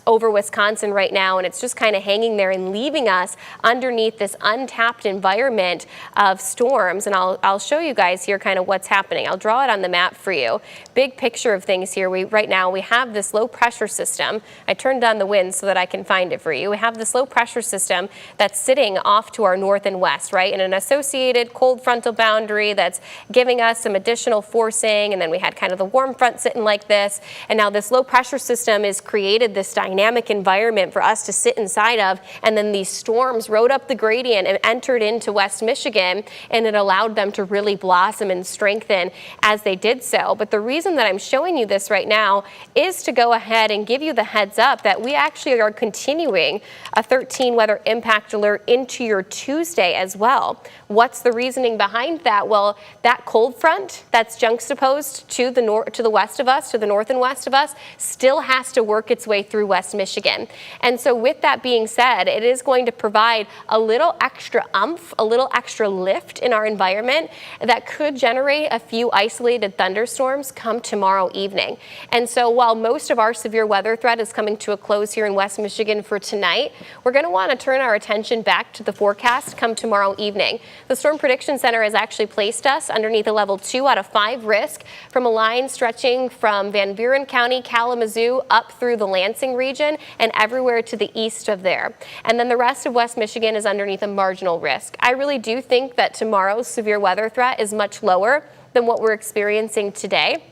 over Wisconsin right now, and it's just kind of hanging there and leaving us underneath this untapped environment of storms. And I'll show you guys guys here kind of what's happening. I'll draw it on the map for you. Big picture of things here. Right now we have this low pressure system. I turned on the wind so that I can find it for you. We have this low pressure system that's sitting off to our north and west, right, in an associated cold frontal boundary that's giving us some additional forcing, and then we had kind of the warm front sitting like this, and now this low pressure system has created this dynamic environment for us to sit inside of, and then these storms rode up the gradient and entered into West Michigan, and it allowed them to really blossom and strengthen as they did so. But the reason that I'm showing you this right now is to go ahead and give you the heads up that we actually are continuing a 13 weather impact alert into your Tuesday as well. What's the reasoning behind that? Well, that cold front that's juxtaposed to the west of us, to the north and west of us, still has to work its way through West Michigan. And so with that being said, it is going to provide a little extra oomph, a little extra lift in our environment that could generate a few isolated thunderstorms come tomorrow evening. And so while most of our severe weather threat is coming to a close here in West Michigan for tonight, we're going to want to turn our attention back to the forecast come tomorrow evening. The Storm Prediction Center has actually placed us underneath a level 2 out of 5 risk from a line stretching from Van Buren County, Kalamazoo, up through the Lansing region and everywhere to the east of there. And then the rest of West Michigan is underneath a marginal risk. I really do think that tomorrow's severe weather threat is much lower than what we're experiencing today.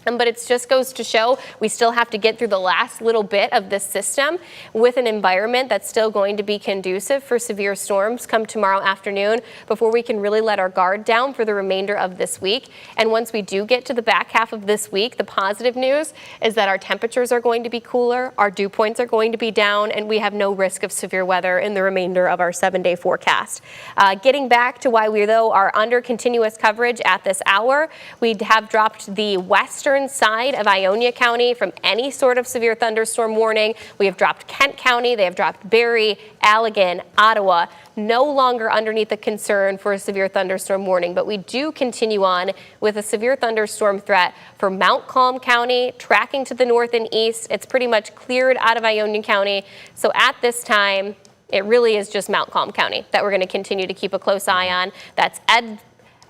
But it just goes to show we still have to get through the last little bit of this system with an environment that's still going to be conducive for severe storms come tomorrow afternoon before we can really let our guard down for the remainder of this week. And once we do get to the back half of this week, the positive news is that our temperatures are going to be cooler, our dew points are going to be down, and we have no risk of severe weather in the remainder of our 7-day forecast. Getting back to why we, though, are under continuous coverage at this hour, we have dropped the western side of Ionia County from any sort of severe thunderstorm warning. We have dropped Kent County, they have dropped Barry, Allegan, Ottawa, no longer underneath the concern for a severe thunderstorm warning, but we do continue on with a severe thunderstorm threat for Mount Calm County, tracking to the north and east. It's pretty much cleared out of Ionia County. So at this time, it really is just Mount Calm County that we're going to continue to keep a close eye on. That's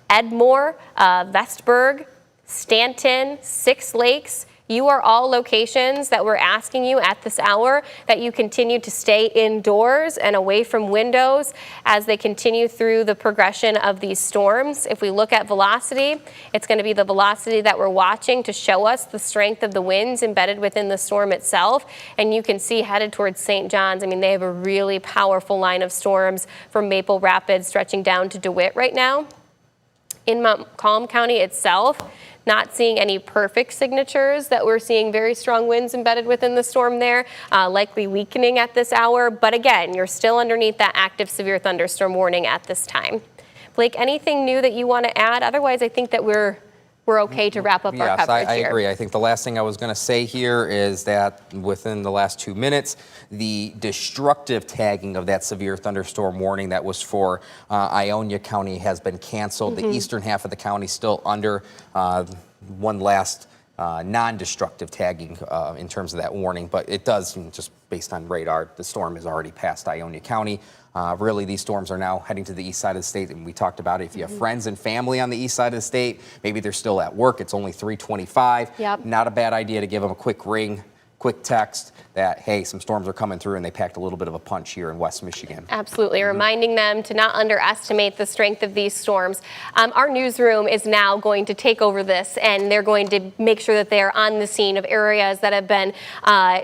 Edmore, Vestburg, Stanton, Six Lakes. You are all locations that we're asking you at this hour that you continue to stay indoors and away from windows as they continue through the progression of these storms. If we look at velocity, it's going to be the velocity that we're watching to show us the strength of the winds embedded within the storm itself. And you can see headed towards St. John's, I mean, they have a really powerful line of storms from Maple Rapids stretching down to DeWitt right now. In Mount Calm County itself, not seeing any perfect signatures that we're seeing very strong winds embedded within the storm there, likely weakening at this hour. But again, you're still underneath that active severe thunderstorm warning at this time. Blake, anything new that you want to add? Otherwise, I think that we're okay to wrap up our coverage I here. agree. I think the last thing I was going to say here is that within the last 2 minutes, the destructive tagging of that severe thunderstorm warning that was for Ionia County has been canceled. The eastern half of the county still under one last non-destructive tagging in terms of that warning, but it does, just based on radar, the storm has already passed Ionia County. Really, these storms are now heading to the east side of the state, and we talked about it. If you have friends and family on the east side of the state, maybe they're still at work, it's only 3:25. Yep. Not a bad idea to give them a quick ring, quick text that, hey, some storms are coming through, and they packed a little bit of a punch here in West Michigan. Absolutely, reminding them to not underestimate the strength of these storms. Our newsroom is now going to take over this, and they're going to make sure that they're on the scene of areas that have been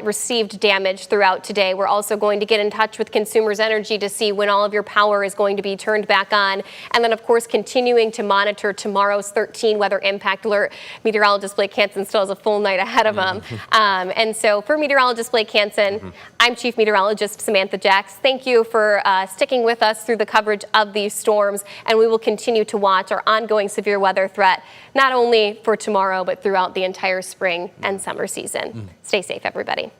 received damage throughout today. We're also going to get in touch with Consumers Energy to see when all of your power is going to be turned back on. And then, of course, continuing to monitor tomorrow's 13 weather impact alert. Meteorologist Blake Hansen still has a full night ahead of him. And so for meteorologist Blake Hansen, I'm Chief Meteorologist Samantha Jacks. Thank you for sticking with us through the coverage of these storms, and we will continue to watch our ongoing severe weather threat, not only for tomorrow, but throughout the entire spring and summer season. Stay safe, everybody.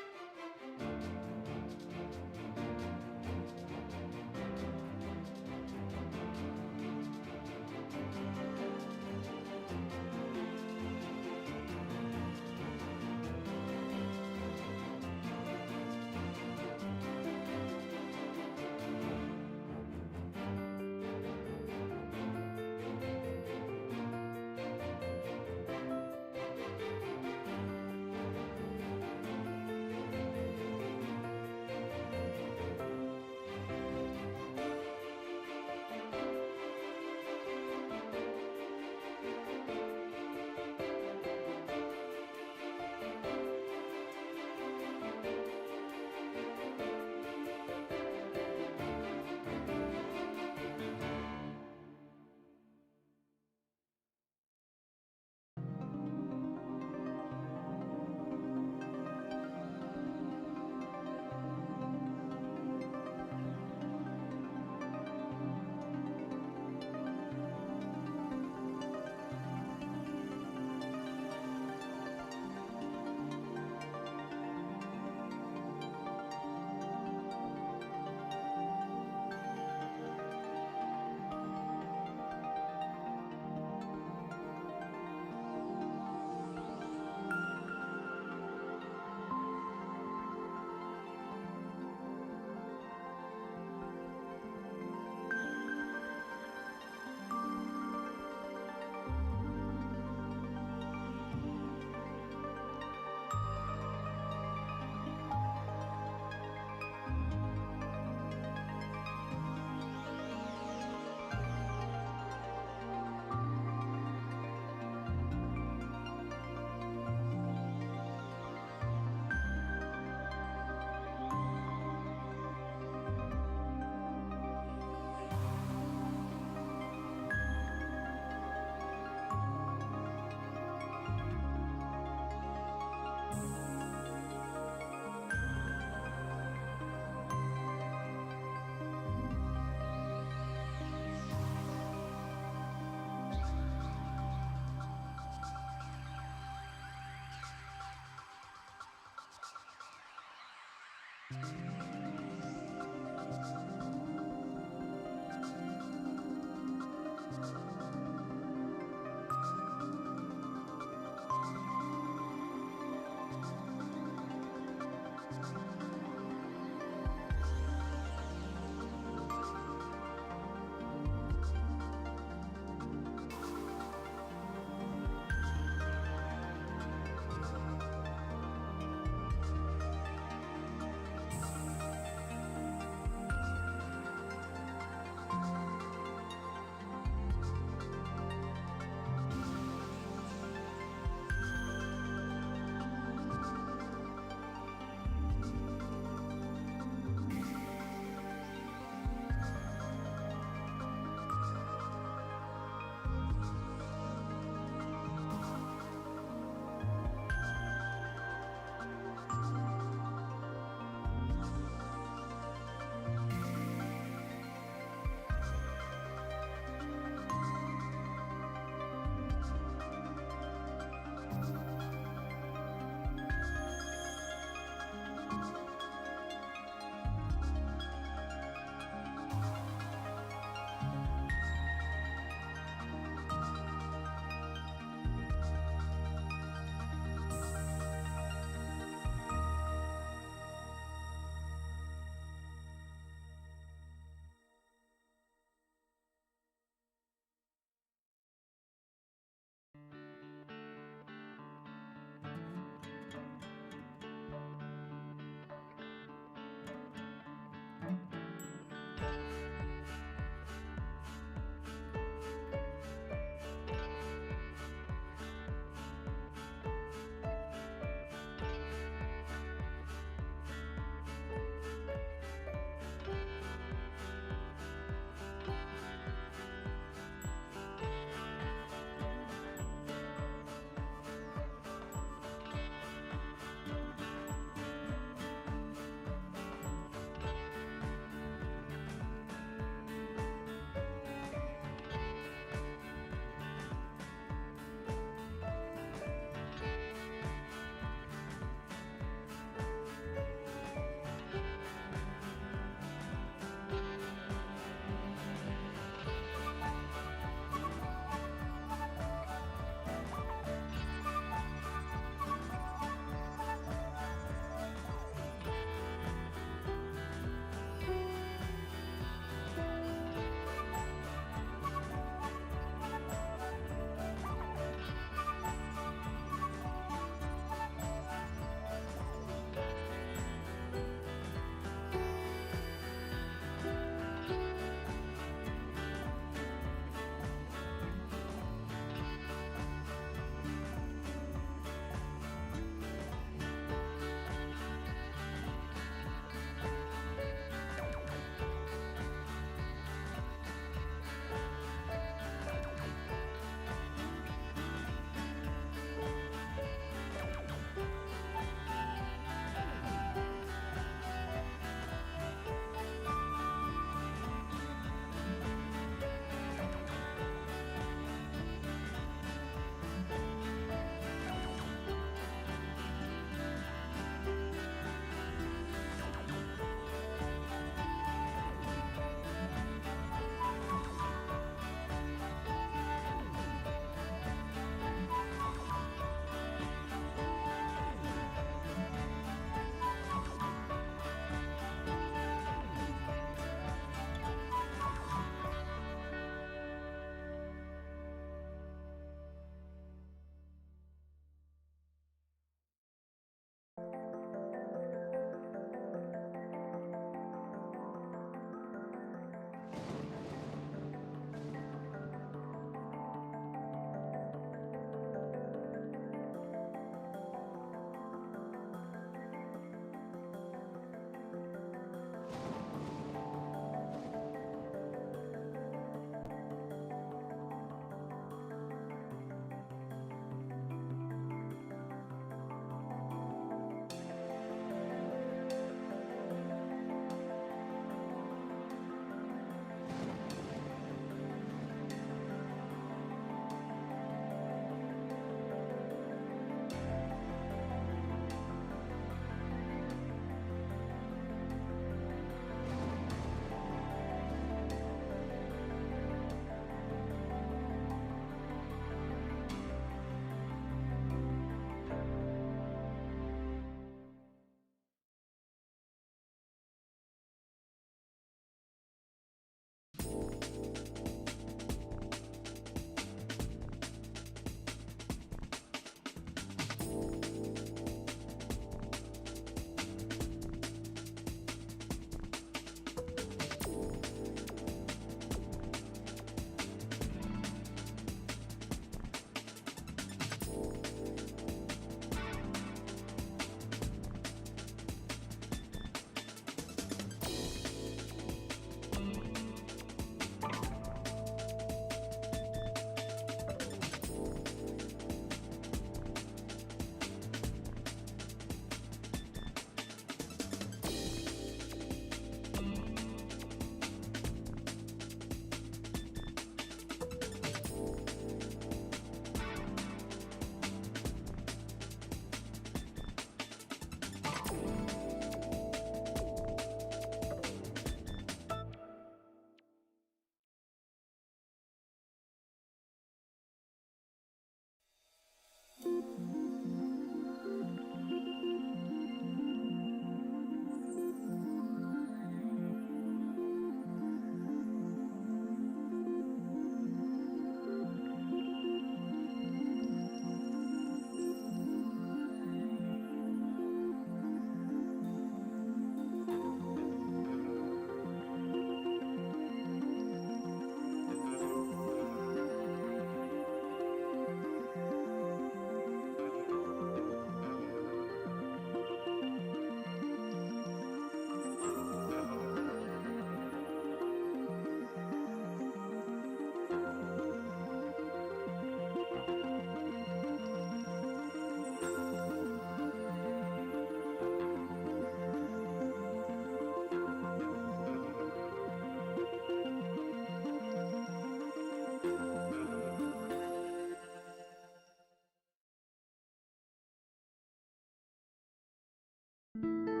you.